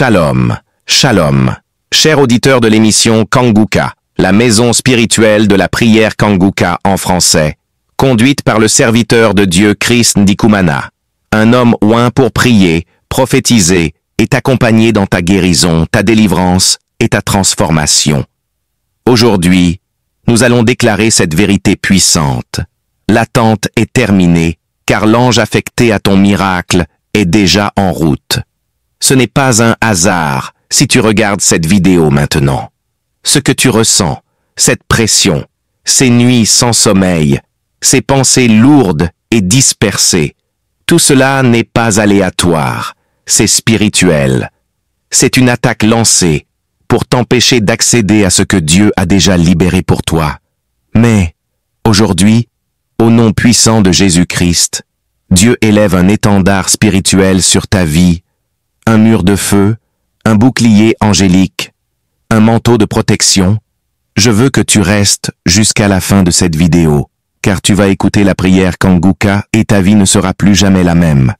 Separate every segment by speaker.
Speaker 1: Shalom, shalom. Chers auditeurs de l'émission Kanguka, la maison spirituelle de la prière Kanguka en français, conduite par le serviteur de Dieu Chris Ndikumana, un homme oint pour prier, prophétiser et t'accompagner dans ta guérison, ta délivrance et ta transformation. Aujourd'hui, nous allons déclarer cette vérité puissante. L'attente est terminée, car l'ange affecté à ton miracle est déjà en route. Ce n'est pas un hasard si tu regardes cette vidéo maintenant. Ce que tu ressens, cette pression, ces nuits sans sommeil, ces pensées lourdes et dispersées, tout cela n'est pas aléatoire, c'est spirituel. C'est une attaque lancée pour t'empêcher d'accéder à ce que Dieu a déjà libéré pour toi. Mais, aujourd'hui, au nom puissant de Jésus-Christ, Dieu élève un étendard spirituel sur ta vie, un mur de feu, un bouclier angélique, un manteau de protection. Je veux que tu restes jusqu'à la fin de cette vidéo, car tu vas écouter la prière Kanguka et ta vie ne sera plus jamais la même.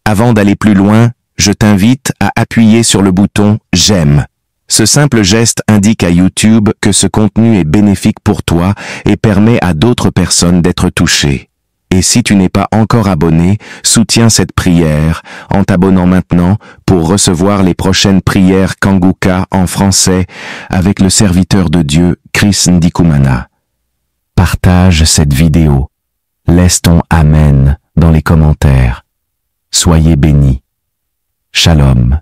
Speaker 1: Avant d'aller plus loin, je t'invite à appuyer sur le bouton « J'aime ». Ce simple geste indique à YouTube que ce contenu est bénéfique pour toi et permet à d'autres personnes d'être touchées. Et si tu n'es pas encore abonné, soutiens cette prière en t'abonnant maintenant pour recevoir les prochaines prières Kanguka en français avec le serviteur de Dieu Chris Ndikumana. Partage cette vidéo. Laisse ton Amen dans les commentaires. Soyez bénis. Shalom.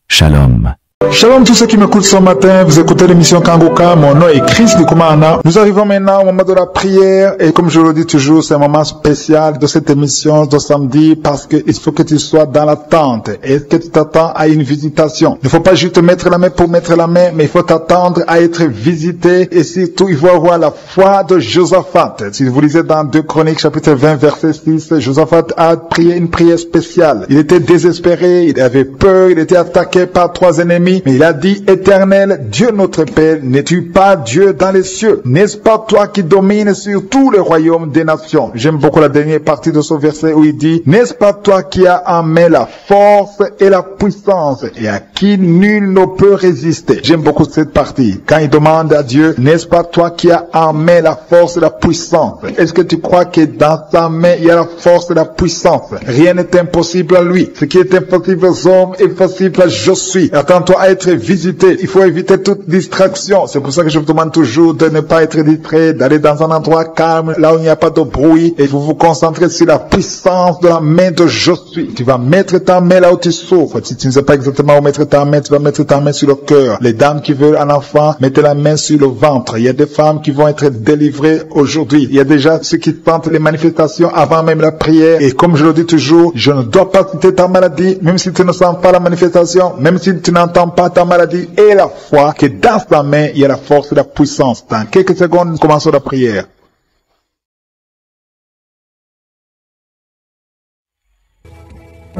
Speaker 1: Shalom.
Speaker 2: Shalom tous ceux qui m'écoutent ce matin, vous écoutez l'émission Kanguka, mon nom est Chris Ndikumana. Nous arrivons maintenant au moment de la prière et comme je le dis toujours, c'est un moment spécial de cette émission de samedi parce qu'il faut que tu sois dans l'attente et que tu t'attends à une visitation. Il ne faut pas juste mettre la main pour mettre la main, mais il faut t'attendre à être visité et surtout il faut avoir la foi de Josaphat. Si vous lisez dans 2 Chroniques chapitre 20 verset 6, Josaphat a prié une prière spéciale. Il était désespéré, il avait peur, il était attaqué par 3 ennemis. Mais il a dit, Éternel, Dieu notre Père, n'es-tu pas Dieu dans les cieux? N'est-ce pas toi qui domines sur tous les royaumes des nations? J'aime beaucoup la dernière partie de ce verset où il dit, n'est-ce pas toi qui as en main la force et la puissance et à qui nul ne peut résister? J'aime beaucoup cette partie. Quand il demande à Dieu, n'est-ce pas toi qui as en main la force et la puissance? Est-ce que tu crois que dans ta main il y a la force et la puissance? Rien n'est impossible à lui. Ce qui est impossible aux hommes est possible à je suis. Attends-toi à être visité. Il faut éviter toute distraction. C'est pour ça que je vous demande toujours de ne pas être distrait, d'aller dans un endroit calme, là où il n'y a pas de bruit, et vous vous concentrez sur la puissance de la main de je suis. Tu vas mettre ta main là où tu souffres. Si tu ne sais pas exactement où mettre ta main, tu vas mettre ta main sur le cœur. Les dames qui veulent un enfant, mettez la main sur le ventre. Il y a des femmes qui vont être délivrées aujourd'hui. Il y a déjà ceux qui tentent les manifestations avant même la prière. Et comme je le dis toujours, je ne dois pas quitter ta maladie, même si tu ne sens pas la manifestation, même si tu n'entends pas ta maladie, et la foi que dans ta main il y a la force et la puissance. Dans quelques secondes, nous commençons la prière.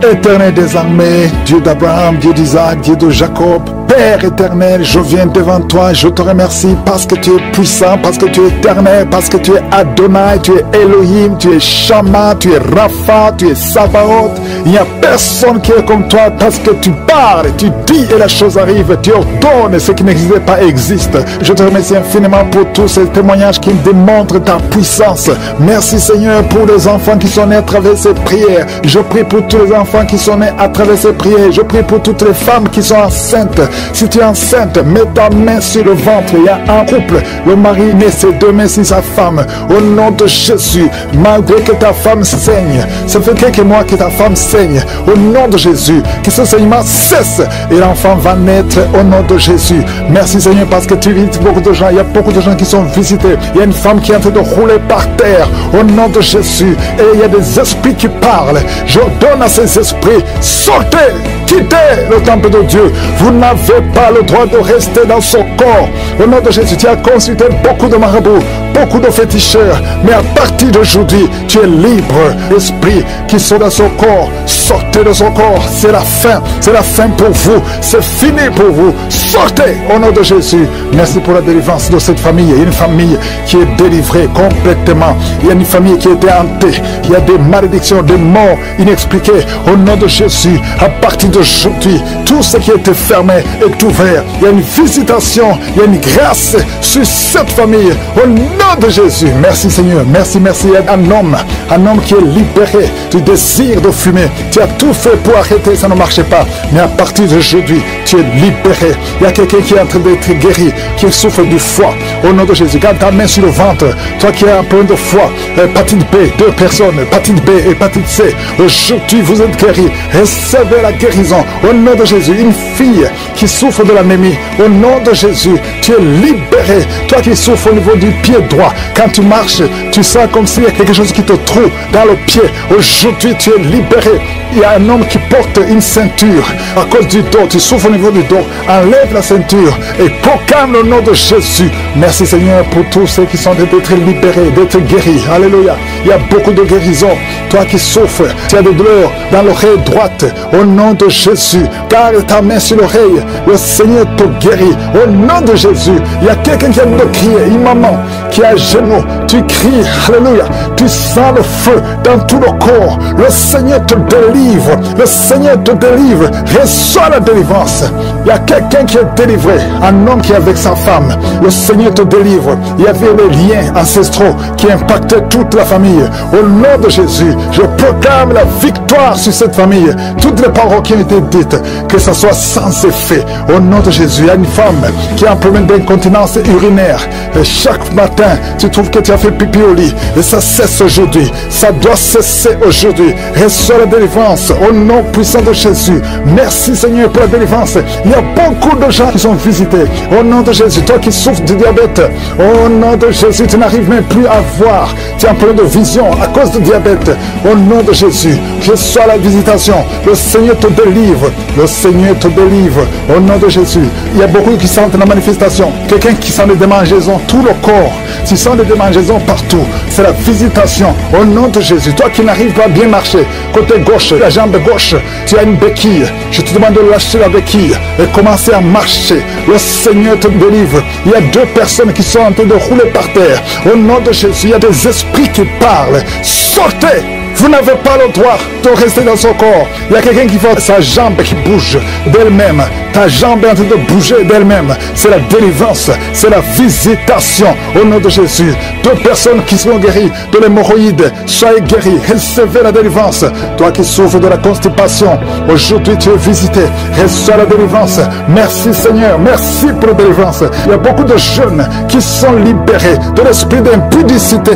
Speaker 2: Éternel des armées, Dieu d'Abraham, Dieu d'Isaac, Dieu de Jacob, Père éternel, je viens devant toi, je te remercie parce que tu es puissant, parce que tu es éternel, parce que tu es Adonai, tu es Elohim, tu es Shama, tu es Rapha, tu es Sabaoth. Il n'y a personne qui est comme toi parce que tu parles, tu dis et la chose arrive, tu ordonnes, ce qui n'existait pas existe. Je te remercie infiniment pour tous ces témoignages qui me démontrent ta puissance. Merci Seigneur pour les enfants qui sont nés à travers ces prières. Je prie pour tous les enfants qui sont nés à travers ces prières. Je prie pour toutes les femmes qui sont enceintes. Si tu es enceinte, mets ta main sur le ventre. Il y a un couple, le mari met ses 2 mains sur sa femme. Au nom de Jésus, malgré que ta femme saigne, ça fait quelques mois que ta femme saigne. Au nom de Jésus, que ce saignement cesse et l'enfant va naître au nom de Jésus. Merci Seigneur parce que tu visites beaucoup de gens. Il y a beaucoup de gens qui sont visités. Il y a une femme qui est en train de rouler par terre. Au nom de Jésus. Et il y a des esprits qui parlent. J'ordonne à ces esprits, sortez, quittez le temple de Dieu. Vous n'avez pas le droit de rester dans son corps. Au nom de Jésus, tu as consulté beaucoup de marabouts. beaucoup de féticheurs, mais à partir d'aujourd'hui, tu es libre. Esprit qui sont dans son corps, sortez de son corps. C'est la fin pour vous. C'est fini pour vous. Sortez au nom de Jésus. Merci pour la délivrance de cette famille. Il y a une famille qui est délivrée complètement. Il y a une famille qui a été hantée. Il y a des malédictions, des morts inexpliquées. Au nom de Jésus, à partir d'aujourd'hui, tout ce qui a été fermé est ouvert. Il y a une visitation, il y a une grâce sur cette famille. Au nom de Jésus. Merci Seigneur. Merci. Il y a un homme qui est libéré du désir de fumer. Tu as tout fait pour arrêter, ça ne marchait pas. Mais à partir d'aujourd'hui, tu es libéré. Il y a quelqu'un qui est en train d'être guéri, qui souffre du foie. Au nom de Jésus, garde ta main sur le ventre. Toi qui as un problème de foie, hépatite B, 2 personnes, hépatite B, hépatite C. Aujourd'hui, vous êtes guéris. Recevez la guérison. Au nom de Jésus, une fille qui souffre de l'anémie. Au nom de Jésus, tu es libéré. Toi qui souffres au niveau du pied droit, quand tu marches, tu sens comme s'il y a quelque chose qui te trouve dans le pied. Aujourd'hui, tu es libéré. Il y a un homme qui porte une ceinture à cause du dos. Tu souffres au niveau du dos. Enlève la ceinture et proclame le nom de Jésus. Merci Seigneur pour tous ceux qui sont d'être libérés, d'être guéris. Alléluia. Il y a beaucoup de guérisons. Toi qui souffres, tu as des douleurs dans l'oreille droite. Au nom de Jésus, garde ta main sur l'oreille. Le Seigneur te guérit. Au nom de Jésus, il y a quelqu'un qui a de crier. Une maman qui est à genoux. Tu cries. Alléluia. Tu sens le feu dans tout le corps. Le Seigneur te délivre. Le Seigneur te délivre. Reçois la délivrance. Il y a quelqu'un qui est délivré. Un homme qui est avec sa femme. Le Seigneur te délivre. Il y avait les liens ancestraux qui impactaient toute la famille. Au nom de Jésus, je proclame la victoire sur cette famille. Toutes les paroles qui ont été dites, que ce soit sans effet. Au nom de Jésus, il y a une femme qui a un problème d'incontinence urinaire. Et chaque matin, tu trouves que tu as fait pipi au lit. Et ça cesse aujourd'hui. Ça doit cesser aujourd'hui. Reçois la délivrance au nom puissant de Jésus. Merci Seigneur pour la délivrance. Il y a beaucoup de gens qui sont visités. Au nom de Jésus, toi qui souffres du diabète, au nom de Jésus, tu n'arrives même plus à voir. Tu as un problème de vision à cause du diabète. Au nom de Jésus, reçois la visitation. Le Seigneur te délivre. Le Seigneur te délivre. Au nom de Jésus. Il y a beaucoup qui sentent la manifestation. Quelqu'un qui sent des démangeaisons, tout le corps. Tu sens des démangeaisons partout. C'est la visitation. Au nom de Jésus. Toi qui n'arrives pas à bien marcher, côté gauche, la jambe gauche, tu as une béquille. Je te demande de lâcher la béquille et commencer à marcher. Le Seigneur te délivre. Il y a 2 personnes qui sont en train de rouler par terre. Au nom de Jésus, il y a des esprits qui parlent. Sortez! Vous n'avez pas le droit de rester dans son corps. Il y a quelqu'un qui voit sa jambe qui bouge d'elle-même. Ta jambe est en train de bouger d'elle-même. C'est la délivrance, c'est la visitation au nom de Jésus. 2 personnes qui seront guéries de l'hémorroïde, soyez guéris, recevez la délivrance. Toi qui souffres de la constipation, aujourd'hui tu es visité, reçois la délivrance. Merci Seigneur, merci pour la délivrance. Il y a beaucoup de jeunes qui sont libérés de l'esprit d'impudicité.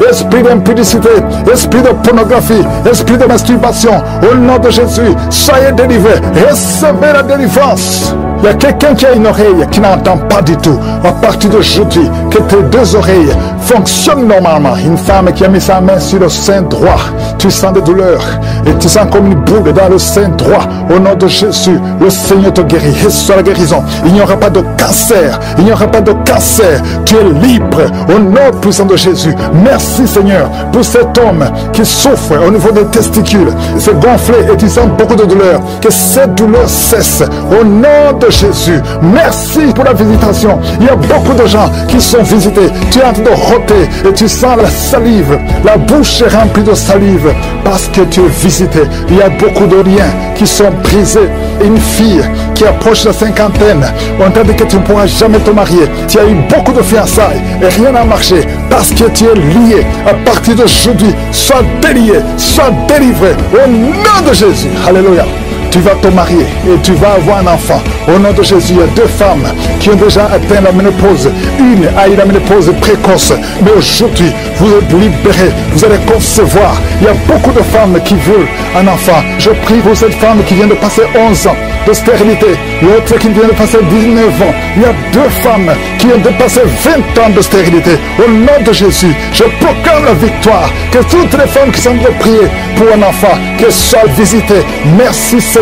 Speaker 2: Esprit d'impudicité, esprit de pornographie, esprit de masturbation, au nom de Jésus, soyez délivrés, recevez la délivrance. Il y a quelqu'un qui a une oreille qui n'entend pas du tout. À partir d'aujourd'hui, que tes 2 oreilles fonctionnent normalement. Une femme qui a mis sa main sur le sein droit, tu sens des douleurs et tu sens comme une boule dans le sein droit. Au nom de Jésus, le Seigneur te guérit. Reçois la guérison. Il n'y aura pas de cancer. Il n'y aura pas de cancer. Tu es libre. Au nom puissant de Jésus. Merci Seigneur pour cet homme qui souffre au niveau des testicules. C'est gonflé et tu sens beaucoup de douleur. Que cette douleur cesse. Au nom de Jésus. Merci pour la visitation. Il y a beaucoup de gens qui sont visités. Tu es en train de roter et tu sens la salive. La bouche est remplie de salive parce que tu es visité. Il y a beaucoup de liens qui sont brisés. Une fille qui approche la cinquantaine, on t'a dit que tu ne pourras jamais te marier. Tu as eu beaucoup de fiançailles et rien n'a marché parce que tu es lié. À partir d'aujourd'hui, sois délié, sois délivré au nom de Jésus. Alléluia. Tu vas te marier et tu vas avoir un enfant. Au nom de Jésus, il y a 2 femmes qui ont déjà atteint la ménopause. Une a eu la ménopause précoce. Mais aujourd'hui, vous êtes libérés. Vous allez concevoir. Il y a beaucoup de femmes qui veulent un enfant. Je prie pour cette femme qui vient de passer 11 ans de stérilité. L'autre qui vient de passer 19 ans. Il y a 2 femmes qui ont dépassé 20 ans de stérilité. Au nom de Jésus, je proclame la victoire. Que toutes les femmes qui sont de prier pour un enfant, qu'elles soient visitées. Merci Seigneur.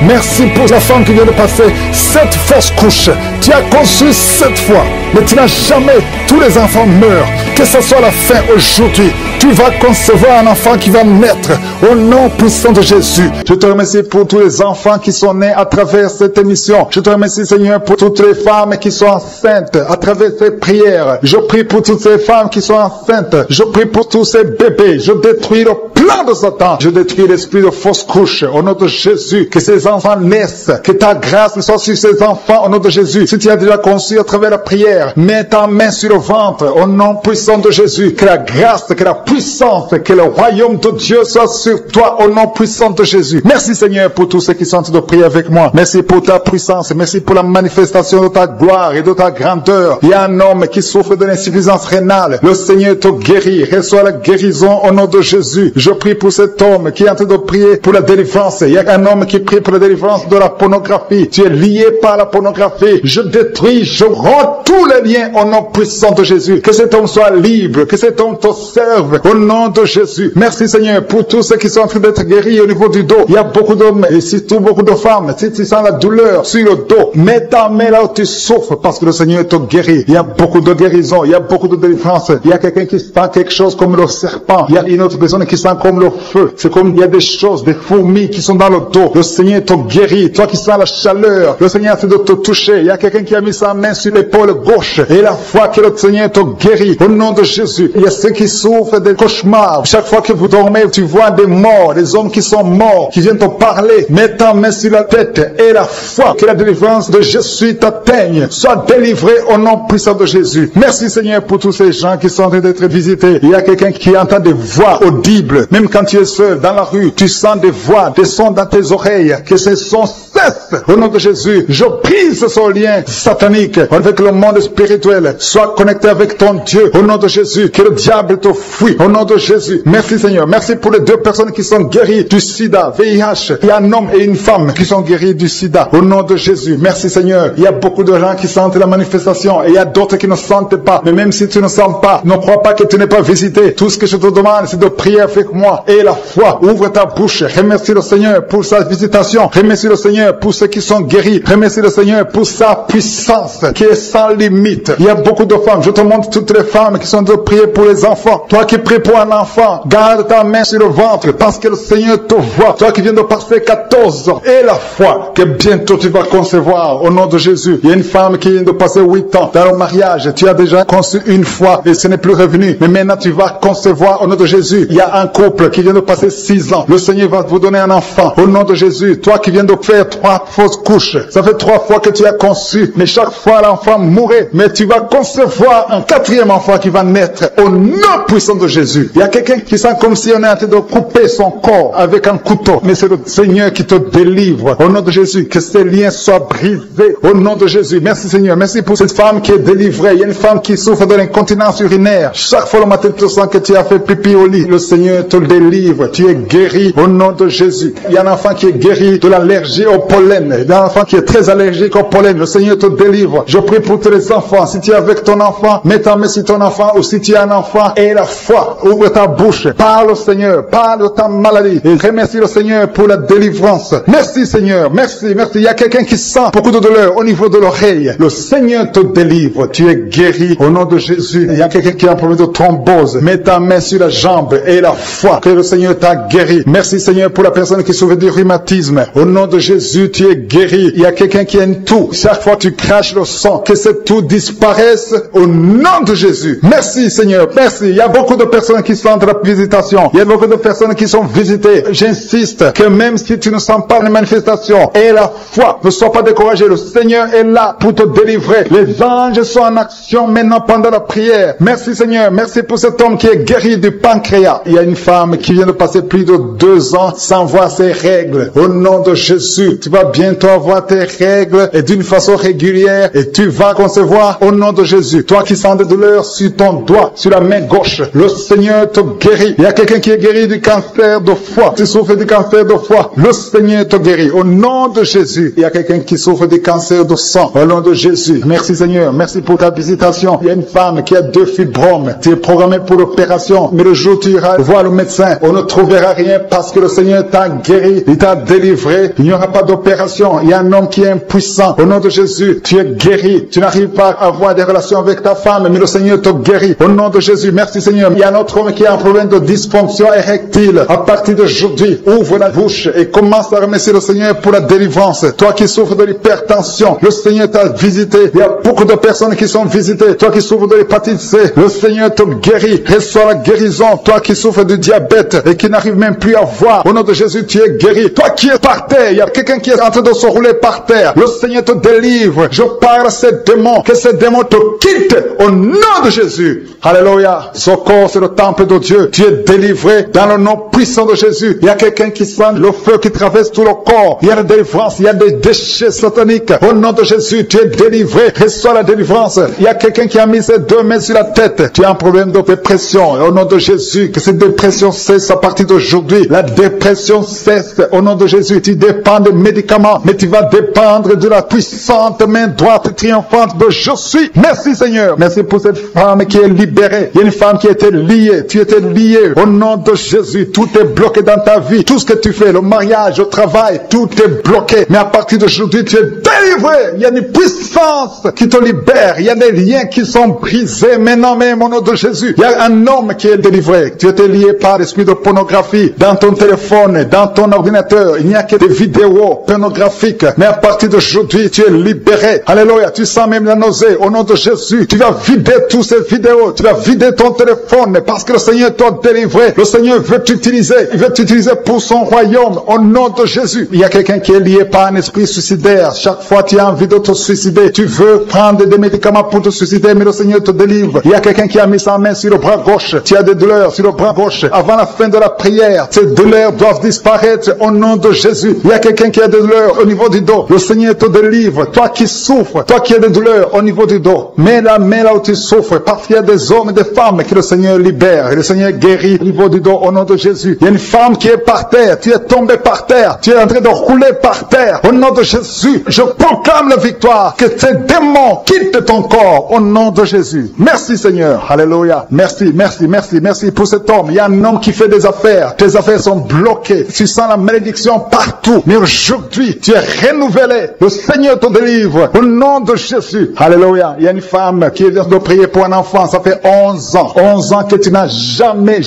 Speaker 2: Merci pour la femme qui vient de passer 7 fausses couches. Tu as conçu 7 fois, mais tu n'as jamais. Tous les enfants meurent. que ce soit la fin aujourd'hui. Tu vas concevoir un enfant qui va naître au nom puissant de Jésus. Je te remercie pour tous les enfants qui sont nés à travers cette émission. Je te remercie, Seigneur, pour toutes les femmes qui sont enceintes à travers ces prières. Je prie pour toutes ces femmes qui sont enceintes. Je prie pour tous ces bébés. Je détruis le plan de Satan. Je détruis l'esprit de fausse couche au nom de Jésus. Que ces enfants naissent. Que ta grâce soit sur ces enfants au nom de Jésus. Si tu as déjà conçu à travers la prière, mets ta main sur le ventre au nom puissant de Jésus. Que la grâce, que la puissance, que le royaume de Dieu soit sur toi au nom puissant de Jésus. Merci Seigneur pour tous ceux qui sont en train de prier avec moi. Merci pour ta puissance. Merci pour la manifestation de ta gloire et de ta grandeur. Il y a un homme qui souffre de l'insuffisance rénale. Le Seigneur te guérit. Reçois la guérison au nom de Jésus. Je prie pour cet homme qui est en train de prier pour la délivrance. Il y a un homme qui prie pour la délivrance de la pornographie. Tu es lié par la pornographie. Je détruis, je rends tous les liens au nom puissant de Jésus. Que cet homme soit libre. Que cet homme te serve au nom de Jésus. Merci Seigneur pour tous ceux qui sont en train d'être guéris au niveau du dos. Il y a beaucoup d'hommes et surtout beaucoup de femmes. Si tu sens la douleur sur le dos, mets ta main là où tu souffres parce que le Seigneur te guérit. Il y a beaucoup de guérison. Il y a beaucoup de délivrance. Il y a quelqu'un qui sent quelque chose comme le serpent. Il y a une autre personne qui sent comme le feu. C'est comme il y a des choses, des fourmis qui sont dans le dos. Le Seigneur te guérit. Toi qui sens la chaleur, le Seigneur essaie de te toucher. Il y a quelqu'un qui a mis sa main sur l'épaule gauche et la foi que le Seigneur te guérit au nom de Jésus. Il y a ceux qui souffrent des cauchemars. Chaque fois que vous dormez, tu vois des morts, des hommes qui sont morts, qui viennent te parler. Mets ta main sur la tête et la foi que la délivrance de Jésus t'atteigne. Sois délivré au nom puissant de Jésus. Merci Seigneur pour tous ces gens qui sont en train d'être visités. Il y a quelqu'un qui entend des voix audibles. Même quand tu es seul dans la rue, tu sens des voix, des sons dans tes oreilles. Que ces sons cessent au nom de Jésus. Je brise ce lien satanique avec le monde spirituel. Sois connecté avec ton Dieu au nom de Jésus. Que le diable te fuit au nom de Jésus. Merci Seigneur. Merci pour les deux personnes qui sont guéries du sida, VIH. Il y a un homme et une femme qui sont guéris du sida au nom de Jésus. Merci Seigneur. Il y a beaucoup de gens qui sentent la manifestation et il y a d'autres qui ne sentent pas. Mais même si tu ne sens pas, ne crois pas que tu n'es pas visité. Tout ce que je te demande, c'est de prier avec moi et la foi. Ouvre ta bouche. Remercie le Seigneur pour sa visitation. Remercie le Seigneur pour ceux qui sont guéris. Remercie le Seigneur pour sa puissance qui est sans limite. Il y a beaucoup de femmes. Je te montre toutes les femmes qui sont de prier pour les enfants. Toi qui pries pour un enfant, garde ta main sur le ventre parce que le Seigneur te voit. Toi qui viens de passer 14 ans et la foi que bientôt tu vas concevoir au nom de Jésus. Il y a une femme qui vient de passer 8 ans dans le mariage. Tu as déjà conçu une fois et ce n'est plus revenu. Mais maintenant tu vas concevoir au nom de Jésus. Il y a un couple qui vient de passer 6 ans. Le Seigneur va vous donner un enfant au nom de Jésus. Toi qui viens de faire 3 fausses couches. Ça fait 3 fois que tu as conçu. Mais chaque fois l'enfant mourait. Mais tu vas concevoir un 4e enfant qui va naître au nom puissant de Jésus. Il y a quelqu'un qui sent comme si on est en train de couper son corps avec un couteau. Mais c'est le Seigneur qui te délivre. Au nom de Jésus, que ces liens soient brisés. Au nom de Jésus. Merci Seigneur. Merci pour cette femme qui est délivrée. Il y a une femme qui souffre de l'incontinence urinaire. Chaque fois le matin, tu sens que tu as fait pipi au lit. Le Seigneur te délivre. Tu es guéri au nom de Jésus. Il y a un enfant qui est guéri de l'allergie au pollen. Il y a un enfant qui est très allergique au pollen. Le Seigneur te délivre. Je prie pour tous les enfants. Si tu es avec ton enfant, mets ta main sur ton enfant ou si tu as un enfant et la foi. Ouvre ta bouche. Parle au Seigneur. Parle de ta maladie. Et remercie le Seigneur pour la délivrance. Merci Seigneur. Merci. Merci. Il y a quelqu'un qui sent beaucoup de douleur au niveau de l'oreille. Le Seigneur te délivre. Tu es guéri au nom de Jésus. Il y a quelqu'un qui a un problème de thrombose. Mets ta main sur la jambe et la foi que le Seigneur t'a guéri. Merci Seigneur pour la personne qui souffre du rhumatisme. Au nom de Jésus, tu es guéri. Il y a quelqu'un qui a une toux. Chaque fois tu craches le sang, que cette toux disparaisse au nom de Jésus. Merci Seigneur. Merci. Il y a beaucoup de personnes qui sentent la visitation. Il y a beaucoup de personnes qui sont visitées. J'insiste que même si tu ne sens pas les manifestations et la foi, ne sois pas découragé. Le Seigneur est là pour te délivrer. Les anges sont en action maintenant pendant la prière. Merci Seigneur. Merci pour cet homme qui est guéri du pancréas. Il y a une femme qui vient de passer plus de 2 ans sans voir ses règles. Au nom de Jésus, tu vas bientôt avoir tes règles et d'une façon régulière et tu vas concevoir au nom de Jésus. Toi qui sens des douleurs sur ton doigt, sur la main gauche, le Seigneur te guérit. Il y a quelqu'un qui est guéri du cancer de foie. Tu souffres du cancer de foie. Le Seigneur te guérit. Au nom de Jésus. Il y a quelqu'un qui souffre du cancer de sang. Au nom de Jésus. Merci Seigneur. Merci pour ta visitation. Il y a une femme qui a 2 fibromes. Tu es programmé pour l'opération. Mais le jour où tu iras voir le médecin, on ne trouvera rien parce que le Seigneur t'a guéri. Il t'a délivré. Il n'y aura pas d'opération. Il y a un homme qui est impuissant. Au nom de Jésus, tu es guéri. Tu n'arrives pas à avoir des relations avec ta femme, mais le Seigneur te guérit. Au nom de Jésus, merci Seigneur. Il y a un autre homme qui a un problème de dysfonction érectile. À partir d'aujourd'hui, ouvre la bouche et commence à remercier le Seigneur pour la délivrance. Toi qui souffres de l'hypertension, le Seigneur t'a visité. Il y a beaucoup de personnes qui sont visitées. Toi qui souffres de l'hépatite C, le Seigneur te guérit. Reçois la guérison. Toi qui souffres du diabète et qui n'arrive même plus à voir, au nom de Jésus, tu es guéri. Toi qui es par terre, il y a quelqu'un qui est en train de se rouler par terre. Le Seigneur te délivre. Je parle à ces démons, que ces démons te quittent au nom de Jésus. Alléluia. Ce corps, c'est le temple de Dieu. Tu es délivré dans le nom puissant de Jésus. Il y a quelqu'un qui sent le feu qui traverse tout le corps. Il y a la délivrance. Il y a des déchets sataniques. Au nom de Jésus, tu es délivré. Reçois la délivrance. Il y a quelqu'un qui a mis ses deux mains sur la tête. Tu as un problème de dépression. Au nom de Jésus, que cette dépression cesse à partir d'aujourd'hui. La dépression cesse. Au nom de Jésus, tu dépends des médicaments, mais tu vas dépendre de la puissante main droite triomphante de je suis. Merci Seigneur. Merci pour cette femme qui est libérée. Il y a une femme qui était liée. Tu étais lié. Au nom de Jésus, tout est bloqué dans ta vie. Tout ce que tu fais, le mariage, le travail, tout est bloqué. Mais à partir d'aujourd'hui, tu es délivré. Il y a une puissance qui te libère. Il y a des liens qui sont brisés. Maintenant même, au nom de Jésus, il y a un homme qui est délivré. Tu étais lié par l'esprit de pornographie dans ton téléphone, dans ton ordinateur. Il n'y a que des vidéos pornographiques. Mais à partir d'aujourd'hui, tu es libéré. Alléluia. Tu sens même la nausée. Au nom de Jésus, tu vas vider toutes ces vidéos. Tu vas vider ton téléphone parce que le Seigneur t'a délivré. Le Seigneur veut t'utiliser. Il veut t'utiliser pour son royaume. Au nom de Jésus. Il y a quelqu'un qui est lié par un esprit suicidaire. Chaque fois tu as envie de te suicider, tu veux prendre des médicaments pour te suicider, mais le Seigneur te délivre. Il y a quelqu'un qui a mis sa main sur le bras gauche. Tu as des douleurs sur le bras gauche. Avant la fin de la prière, ces douleurs doivent disparaître au nom de Jésus. Il y a quelqu'un qui a des douleurs au niveau du dos. Le Seigneur te délivre. Toi qui souffres, toi qui as des douleurs au niveau du dos, mets la main là où tu souffres, parce qu'il y a des hommes et des femmes que le Seigneur libère. Et le Seigneur guérit au niveau du dos au nom de Jésus. Il y a une femme qui est par terre. Tu es tombé par terre. Tu es en train de rouler par terre. Au nom de Jésus, je proclame la victoire. Que ces démons quittent ton corps au nom de Jésus. Merci Seigneur. Alléluia. Merci, merci, merci, merci pour cet homme. Il y a un homme qui fait des affaires. Tes affaires sont bloquées. Tu sens la malédiction partout. Mais aujourd'hui, tu es renouvelé. Le Seigneur te délivre au nom de Jésus. Alléluia. Il y a une femme qui vient de prier pour un enfant. Ça fait 11 ans. 11 ans que tu n'as jamais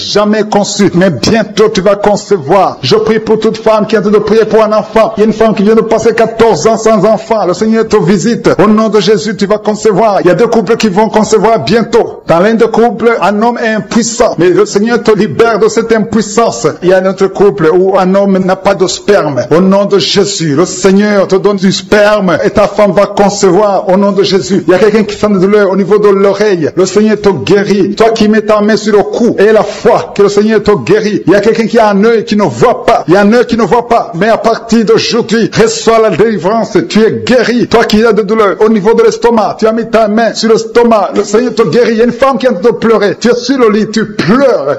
Speaker 2: conçu. Mais bientôt tu vas concevoir. Je prie pour toute femme qui est en train de prier pour un enfant. Il y a une femme qui vient de passer 14 ans sans enfant. Le Seigneur te visite. Au nom de Jésus, tu vas concevoir. Il y a deux couples qui vont concevoir bientôt. Dans l'un des couples, un homme est impuissant. Mais le Seigneur te libère de cette impuissance. Il y a un autre couple où un homme n'a pas de sperme. Au nom de Jésus, le Seigneur te donne du sperme et ta femme va concevoir au nom de Jésus. Il y a quelqu'un qui sent de douleur au niveau de l'oreille. Le Seigneur te guérit. Toi qui mets ta main sur le cou et la foi que le Seigneur te guérit. Il y a quelqu'un qui a un œil qui ne voit pas. Il y a un œil qui ne voit pas. Mais à partir d'aujourd'hui, reçois la délivrance. Tu es guéri. Toi qui as de douleur au niveau de l'estomac, tu as mis ta main sur l'estomac. Le Seigneur te guérit. Il y a une femme qui est en train de pleurer. Tu es sur le lit, tu pleures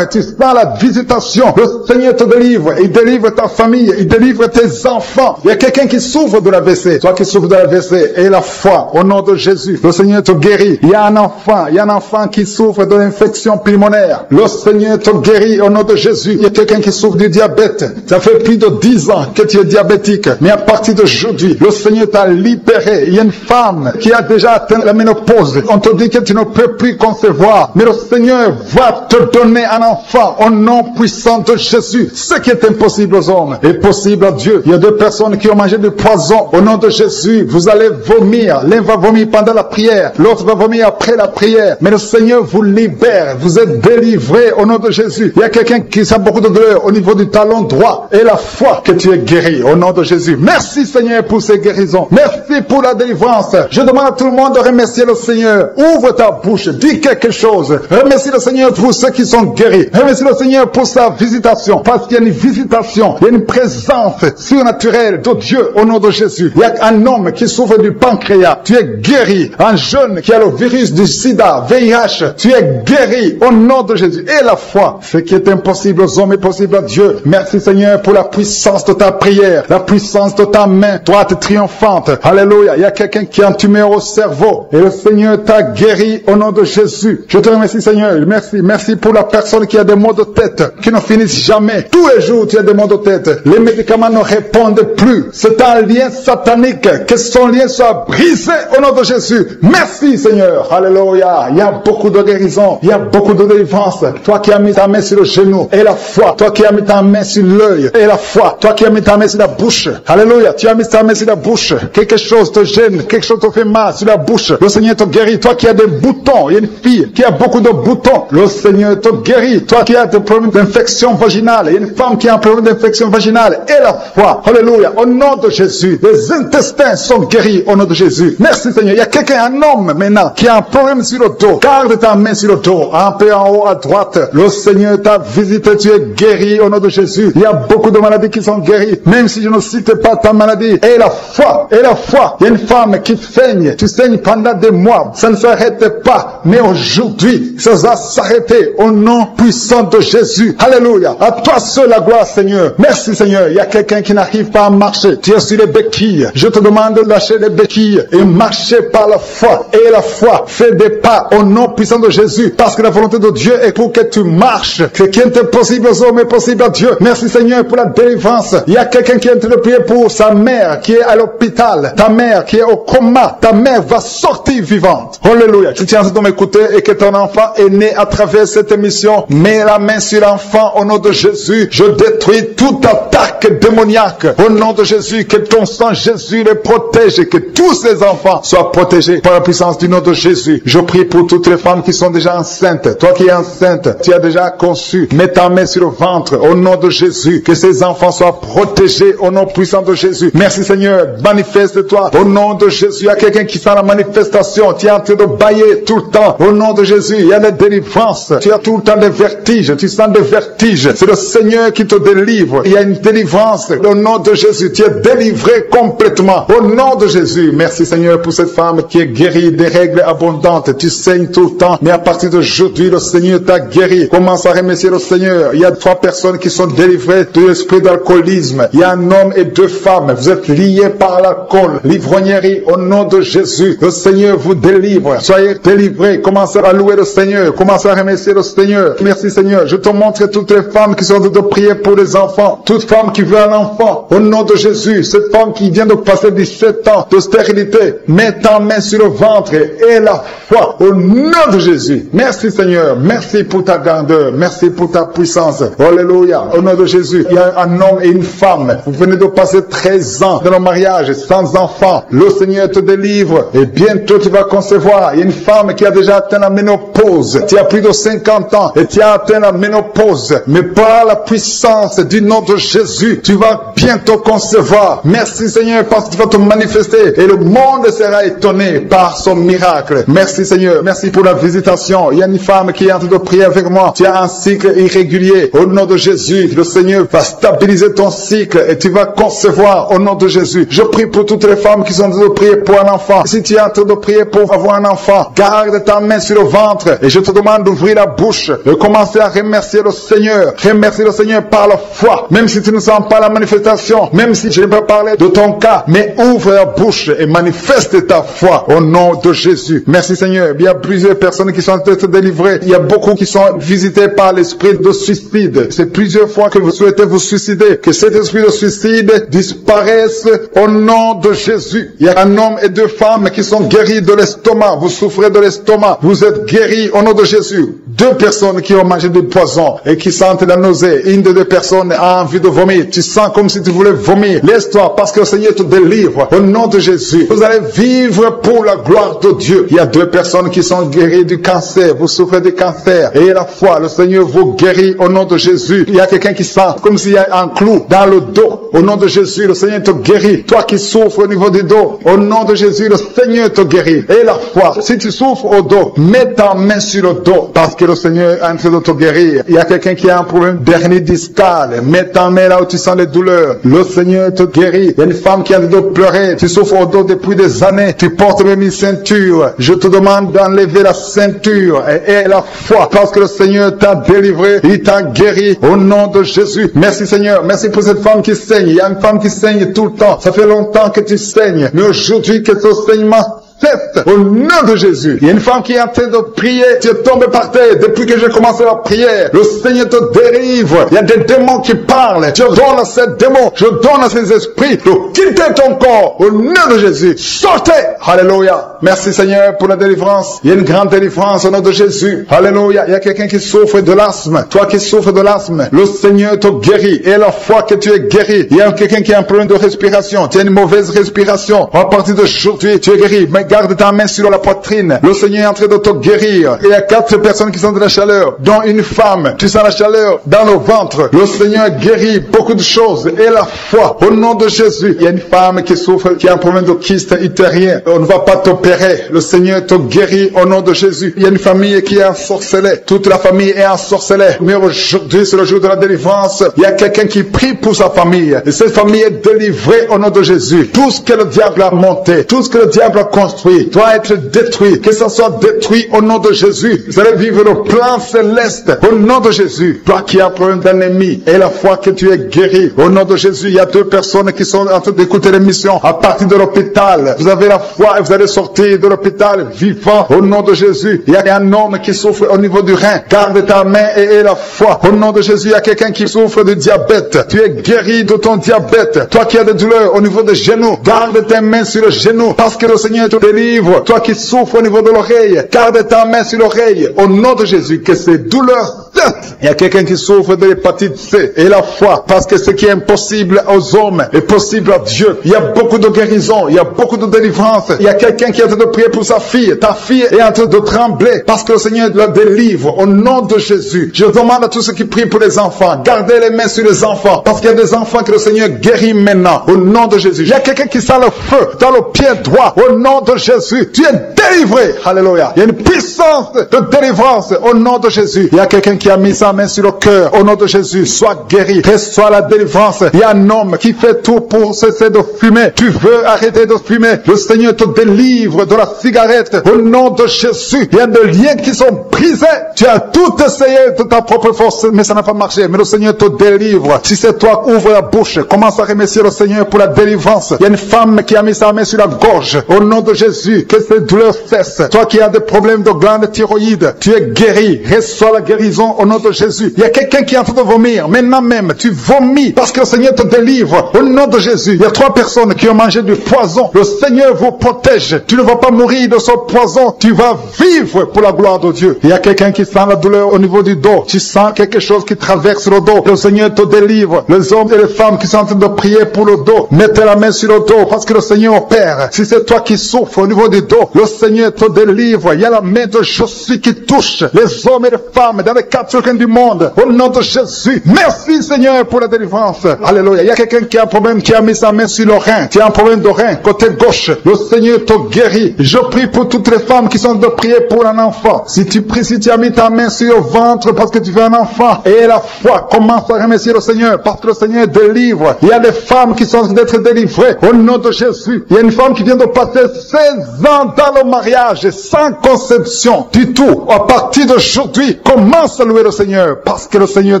Speaker 2: et tu sens la visitation. Le Seigneur te délivre. Il délivre ta famille. Il délivre tes enfants. Il y a quelqu'un qui souffre de l'AVC. Toi qui souffres de l'AVC et la foi au nom de Jésus. Le Seigneur te guérit. Il y a un enfant qui souffre de l'infection pulmonaire. Le Seigneur te guérit au nom de Jésus. Il y a quelqu'un qui souffre du diabète. Ça fait plus de 10 ans que tu es diabétique. Mais à partir d'aujourd'hui, le Seigneur t'a libéré. Il y a une femme qui a déjà atteint la ménopause. On te dit que tu ne peux plus concevoir. Mais le Seigneur va te donner un enfant au nom puissant de Jésus. Ce qui est impossible aux hommes est possible à Dieu. Il y a deux personnes qui ont mangé du poison. Au nom de Jésus, vous allez vomir. L'un va vomir pendant la prière. L'autre va vomir après la prière. Mais le Seigneur vous libère. Vous êtes délivrés au nom de Jésus. Il y a quelqu'un qui sent beaucoup de douleur au niveau du talon droit. Et la foi que tu es guéri au nom de Jésus. Merci Seigneur pour ces guérisons. Merci pour la délivrance. Je demande à tout le monde de remercier le Seigneur. Ouvre ta bouche. Dis quelque chose. Remercie le Seigneur pour ceux qui sont guéris. Remercie le Seigneur pour sa visitation. Parce qu'il y a une visitation. Il y a une présence surnaturelle de Dieu au nom de Jésus. Il y a un homme qui souffre du pancréas. Tu es guéri. Un jeune qui a le virus du sida, VIH. Tu es guéri au nom de Jésus. Et la foi. Ce qui est impossible aux hommes est possible à Dieu. Merci Seigneur pour la puissance de ta prière. La puissance de ta main droite triomphante. Alléluia. Alléluia. Il y a quelqu'un qui a une tumeur au cerveau et le Seigneur t'a guéri au nom de Jésus. Je te remercie, Seigneur. Merci. Merci pour la personne qui a des maux de tête qui ne finissent jamais. Tous les jours, tu as des maux de tête. Les médicaments ne répondent plus. C'est un lien satanique. Que son lien soit brisé au nom de Jésus. Merci, Seigneur. Alléluia. Il y a beaucoup de guérison. Il y a beaucoup de délivrance. Toi qui as mis ta main sur le genou et la foi. Toi qui as mis ta main sur l'œil et la foi. Toi qui as mis ta main sur la bouche. Alléluia. Tu as mis ta main sur la bouche. Quelque chose te gêne. Quelque chose te fait mal sur la bouche. Le Seigneur te guérit. Toi qui as des boutons. Il y a une fille qui a beaucoup de boutons. Le Seigneur te guérit. Toi qui as des problèmes d'infection vaginale. Il y a une femme qui a un problème d'infection vaginale. Et la foi. Alléluia. Au nom de Jésus. Les intestins sont guéris au nom de Jésus. Merci Seigneur. Il y a quelqu'un, un homme maintenant, qui a un problème sur le dos. Garde ta main sur le dos. Un peu en haut à droite. Le Seigneur t'a visité. Tu es guéri au nom de Jésus. Il y a beaucoup de maladies qui sont guéries. Même si je ne cite pas ta maladie. Et la foi. Et la foi. Il y a une femme qui saigne. Tu saignes pendant des mois. Ça ne s'arrête pas. Mais aujourd'hui, ça va s'arrêter au nom puissant de Jésus. Alléluia. À toi seul la gloire, Seigneur. Merci, Seigneur. Il y a quelqu'un qui n'arrive pas à marcher. Tu es sur les béquilles. Je te demande de lâcher les béquilles et marcher par la foi. Et la foi fait des pas au nom puissant de Jésus. Parce que la volonté de Dieu est pour que tu marches. Ce qui est impossible aux hommes est possible à Dieu. Merci, Seigneur, pour la délivrance. Il y a quelqu'un qui est en train de prier pour sa mère qui est à l'hôpital. Ta mère qui est au coma. Ta mère va sortir vivante. Alléluia. Tu tiens de m'écouter et que ton enfant est né à travers cette émission. Mets la main sur l'enfant au nom de Jésus. Je détruis toute attaque démoniaque. Au nom de Jésus, que ton sang Jésus les protège et que tous ces enfants soient protégés par la puissance du nom de Jésus. Je prie pour toutes les femmes qui sont déjà enceintes. Toi qui es enceinte, tu as déjà conçu. Mets ta main sur le ventre au nom de Jésus. Que ces enfants soient protégés au nom puissant de Jésus. Merci Seigneur. Manifeste-toi au nom de Jésus. Il y a quelqu'un qui sent la manifestation. Tu es en train de bailler tout le temps. Au nom de Jésus, il y a des délivrances. Tu as tout le temps des vertiges. Tu sens des vertiges. C'est le Seigneur qui te délivre. Il y a une délivrance. Au nom de Jésus, tu es délivré complètement. Au nom de Jésus. Merci Seigneur pour cette femme qui est guérie des règles abondantes. Tu saignes tout le temps. Mais à partir d'aujourd'hui, le Seigneur t'a guéri. Commence à remercier le Seigneur. Il y a 3 personnes qui sont délivrées de l'esprit d'alcoolisme. Il y a un homme et 2 femmes. Vous êtes liés par l'alcool. L'ivrognerie. Au nom de Jésus. Le Seigneur vous délivre. Soyez délivrés. Commencez à louer le Seigneur. Commencez à remercier le Seigneur. Merci Seigneur. Je te montre toutes les femmes qui sont en train de prier pour les enfants. Toute femme qui veut un enfant. Au nom de Jésus. Cette femme qui vient de passer 17 ans de stérilité. Mets ta main sur le ventre et la foi. Au nom de Jésus. Merci Seigneur. Merci pour ta grandeur. Merci pour ta puissance. Alléluia. Au nom de Jésus. Il y a un homme et une femme. Vous venez de passer 13 ans dans le mariage sans enfant. Le Seigneur te délivre. Et bientôt tu vas concevoir. Il y a une femme qui a déjà atteint la ménopause. Tu as plus de 50 ans et tu as atteint la ménopause. Mais par la puissance du nom de Jésus, tu vas bientôt concevoir. Merci Seigneur parce que tu vas te manifester et le monde sera étonné par son miracle. Merci Seigneur. Merci pour la visitation. Il y a une femme qui est en train de prier avec moi. Tu as un cycle irrégulier. Au nom de Jésus, le Seigneur va stabiliser ton cycle et tu vas concevoir au nom de Jésus. Je prie pour toutes les femmes qui sont en train de prier pour un enfant. Si tu es en train de prier pour avoir un enfant, garde ta main sur le ventre et je te demande d'ouvrir la bouche et commencer à remercier le Seigneur. Remercier le Seigneur par la foi. Même si tu ne sens pas la manifestation, même si je n'ai pas parlé de ton cas, mais ouvre la bouche et manifeste ta foi au nom de Jésus. Merci Seigneur. Il y a plusieurs personnes qui sont en train de se délivrer. Il y a beaucoup qui sont visités par l'esprit de suicide. C'est plusieurs fois que vous souhaitez vous suicider. Que cet esprit de suicide disparaisse au nom de Jésus. Il y a un homme et 2 femmes qui sont guéris de l'estomac. Vous souffrez de l'estomac. Vous êtes guéris au nom de Jésus. 2 personnes qui ont mangé du poison et qui sentent la nausée. Une des 2 personnes a envie de vomir. Tu sens comme si tu voulais vomir. Laisse-toi parce que le Seigneur te délivre au nom de Jésus. Vous allez vivre pour la gloire de Dieu. Il y a 2 personnes qui sont guéries du cancer. Vous souffrez du cancer. Et la foi, le Seigneur vous guérit au nom de Jésus. Il y a quelqu'un qui sent comme s'il y a un clou dans le dos. Au nom de Jésus, le Seigneur te guérit. Toi qui souffres au niveau du dos, au nom de Jésus, le Seigneur te guérit. Et la foi, si tu souffres au dos, mets ta main sur le dos parce que le Seigneur est en train de te guérir. Il y a quelqu'un qui a un problème d'hernie discale. Mets ta main là où tu sens les douleurs. Le Seigneur te guérit. Il y a une femme qui a de pleurer. Tu souffres au dos depuis des années. Tu portes même une ceinture. Je te demande d'enlever la ceinture et la foi. Parce que le Seigneur t'a délivré. Il t'a guéri au nom de Jésus. Merci Seigneur. Merci pour cette femme qui saigne. Il y a une femme qui saigne tout le temps. Ça fait longtemps que tu saignes. Mais aujourd'hui que ce saignement cesse au nom de Jésus. Il y a une femme qui est en train de prier. Tu es tombé par terre depuis que j'ai commencé la prière. Le Seigneur te délivre. Il y a des démons qui parlent. Je donne à ces démons. Je donne à ces esprits de quitter ton corps au nom de Jésus. Sortez. Alléluia. Merci Seigneur pour la délivrance. Il y a une grande délivrance au nom de Jésus. Alléluia. Il y a quelqu'un qui souffre de l'asthme. Toi qui souffres de l'asthme, le Seigneur te guérit. Et la fois que tu es guéri, il y a quelqu'un qui a un problème de respiration. Tu as une mauvaise respiration. À partir d'aujourd'hui, tu es guéri. Mais garde ta main sur la poitrine. Le Seigneur est en train de te guérir. Il y a 4 personnes qui sont de la chaleur, dont une femme. Tu sens la chaleur dans le ventre. Le Seigneur guérit beaucoup de choses. Et la foi, au nom de Jésus. Il y a une femme qui souffre, qui a un problème de kyste utérien. On ne va pas t'opérer. Le Seigneur te guérit au nom de Jésus. Il y a une famille qui est ensorcelée. Toute la famille est ensorcelée. Mais aujourd'hui, c'est le jour de la délivrance. Il y a quelqu'un qui prie pour sa famille. Et cette famille est délivrée au nom de Jésus. Tout ce que le diable a monté, tout ce que le diable a construit, doit être détruit, que ça soit détruit au nom de Jésus. Vous allez vivre le plan céleste au nom de Jésus. Toi qui as un problème d'ennemi et la foi que tu es guéri au nom de Jésus. Il y a 2 personnes qui sont en train d'écouter l'émission à partir de l'hôpital. Vous avez la foi et vous allez sortir de l'hôpital vivant au nom de Jésus. Il y a un homme qui souffre au niveau du rein. Garde ta main et la foi au nom de Jésus. Il y a quelqu'un qui souffre de diabète. Tu es guéri de ton diabète. Toi qui as des douleurs au niveau des genoux, garde tes mains sur le genou parce que le Seigneur te délivre. Toi qui souffres au niveau de l'oreille, garde ta main sur l'oreille au nom de Jésus, que ces douleurs cessent. Il y a quelqu'un qui souffre de l'hépatite C et la foi, parce que ce qui est impossible aux hommes est possible à Dieu. Il y a beaucoup de guérison, il y a beaucoup de délivrance. Il y a quelqu'un qui est en train de prier pour sa fille. Ta fille est en train de trembler parce que le Seigneur la délivre au nom de Jésus. Je demande à tous ceux qui prient pour les enfants, gardez les mains sur les enfants, parce qu'il y a des enfants que le Seigneur guérit maintenant au nom de Jésus. Il y a quelqu'un qui sent le feu dans le pied droit au nom de Jésus. Tu es délivré. Alléluia. Il y a une puissance de délivrance au nom de Jésus. Il y a quelqu'un qui a mis sa main sur le cœur au nom de Jésus. Sois guéri. Reçois la délivrance. Il y a un homme qui fait tout pour cesser de fumer. Tu veux arrêter de fumer. Le Seigneur te délivre de la cigarette au nom de Jésus. Il y a des liens qui sont brisés. Tu as tout essayé de ta propre force, mais ça n'a pas marché. Mais le Seigneur te délivre. Si c'est toi, ouvre la bouche. Commence à remercier le Seigneur pour la délivrance. Il y a une femme qui a mis sa main sur la gorge au nom de Jésus. Que cette douleur cesse. Toi qui as des problèmes de glande thyroïde, tu es guéri. Reçois la guérison au nom de Jésus. Il y a quelqu'un qui est en train de vomir. Maintenant même, tu vomis parce que le Seigneur te délivre au nom de Jésus. Il y a 3 personnes qui ont mangé du poison. Le Seigneur vous protège. Tu ne vas pas mourir de ce poison. Tu vas vivre pour la gloire de Dieu. Il y a quelqu'un qui sent la douleur au niveau du dos. Tu sens quelque chose qui traverse le dos. Le Seigneur te délivre. Les hommes et les femmes qui sont en train de prier pour le dos, mettez la main sur le dos parce que le Seigneur opère. Si c'est toi qui souffres au niveau du dos, le Seigneur te délivre. Il y a la main de Jésus qui touche les hommes et les femmes dans les 4 coins du monde. Au nom de Jésus. Merci Seigneur pour la délivrance. Alléluia. Il y a quelqu'un qui a un problème, qui a mis sa main sur le rein. Tu as un problème de rein, côté gauche. Le Seigneur te guérit. Je prie pour toutes les femmes qui sont de prier pour un enfant. Si tu pries, si tu as mis ta main sur le ventre parce que tu veux un enfant, et la foi, commence à remercier le Seigneur parce que le Seigneur délivre. Il y a des femmes qui sont d'être délivrées. Au nom de Jésus. Il y a une femme qui vient de passer 16 ans dans le mariage sans conception du tout. À partir d'aujourd'hui, commence à louer le Seigneur parce que le Seigneur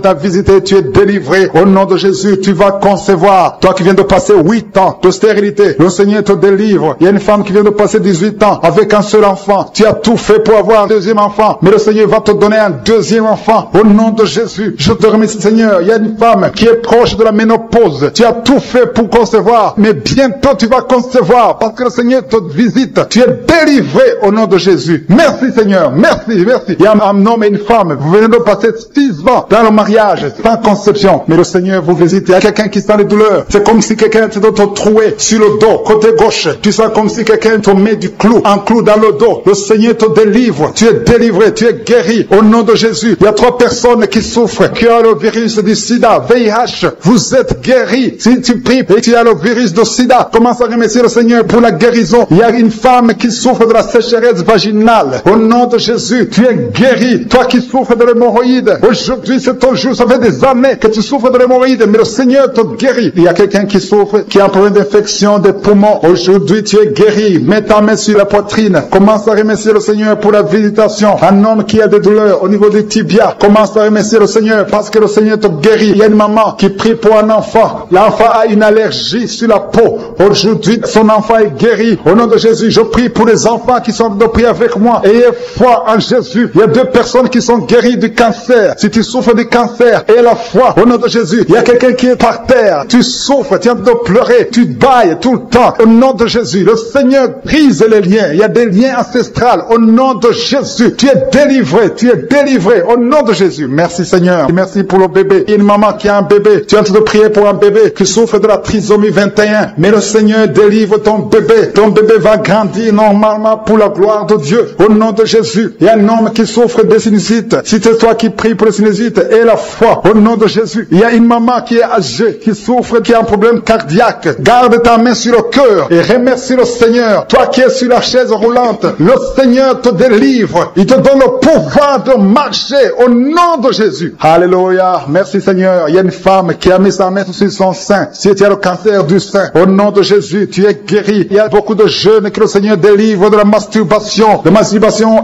Speaker 2: t'a visité, tu es délivré. Au nom de Jésus, tu vas concevoir. Toi qui viens de passer 8 ans de stérilité, le Seigneur te délivre. Il y a une femme qui vient de passer 18 ans avec un seul enfant. Tu as tout fait pour avoir un deuxième enfant, mais le Seigneur va te donner un deuxième enfant. Au nom de Jésus, je te remercie Seigneur. Il y a une femme qui est proche de la ménopause. Tu as tout fait pour concevoir, mais bientôt tu vas concevoir parce que le Seigneur te visite. Tu es délivré au nom de Jésus. Merci Seigneur. Merci, merci. Il y a un homme et une femme. Vous venez de passer 6 ans dans le mariage sans conception, mais le Seigneur vous visite. Il y a quelqu'un qui sent les douleurs. C'est comme si quelqu'un te trouait sur le dos, côté gauche. Tu sens comme si quelqu'un te met du clou, un clou dans le dos. Le Seigneur te délivre. Tu es délivré, tu es guéri au nom de Jésus. Il y a 3 personnes qui souffrent, qui ont le virus du sida, VIH. Vous êtes guéris. Si tu pries et tu as le virus du sida, commence à remercier le Seigneur pour la guérison. Il y a une femme qui souffre de la sécheresse vaginale. Au nom de Jésus, tu es guéri. Toi qui souffres de l'hémorroïde, aujourd'hui c'est ton jour. Ça fait des années que tu souffres de l'hémorroïde, mais le Seigneur te guérit. Il y a quelqu'un qui souffre, qui a un problème d'infection des poumons. Aujourd'hui tu es guéri. Mets ta main sur la poitrine. Commence à remercier le Seigneur pour la visitation. Un homme qui a des douleurs au niveau des tibias, commence à remercier le Seigneur parce que le Seigneur te guérit. Il y a une maman qui prie pour un enfant. L'enfant a une allergie sur la peau. Aujourd'hui, son enfant est guéri. Au nom de Jésus, je prie pour les enfants qui sont en train de prier avec moi. Ayez foi en Jésus. Il y a 2 personnes qui sont guéries du cancer. Si tu souffres du cancer, aie la foi. Au nom de Jésus, il y a quelqu'un qui est par terre. Tu souffres, tu es en train de pleurer, tu bailles tout le temps. Au nom de Jésus, le Seigneur brise les liens. Il y a des liens ancestrales. Au nom de Jésus, tu es délivré. Tu es délivré. Au nom de Jésus. Merci Seigneur. Merci pour le bébé. Il y a une maman qui a un bébé. Tu es en train de prier pour un bébé qui souffre de la trisomie 21. Mais le Seigneur délivre ton bébé. Ton bébé va grandir normalement pour la gloire de Dieu. Au nom de Jésus. Il y a un homme qui souffre de sinusite. Si c'est toi qui pries pour le sinusite, aie la foi. Au nom de Jésus. Il y a une maman qui est âgée, qui souffre, qui a un problème cardiaque. Garde ta main sur le cœur et remercie le Seigneur. Toi qui es sur la chaise roulante, le Seigneur te délivre. Il te donne le pouvoir de marcher au nom de Jésus. Alléluia. Merci Seigneur. Il y a une femme qui a mis sa main sur son sein. Si tu as le cancer du sein, au nom de Jésus, tu es guéri. Il y a beaucoup de jeunes que le Seigneur délivre de la masturbation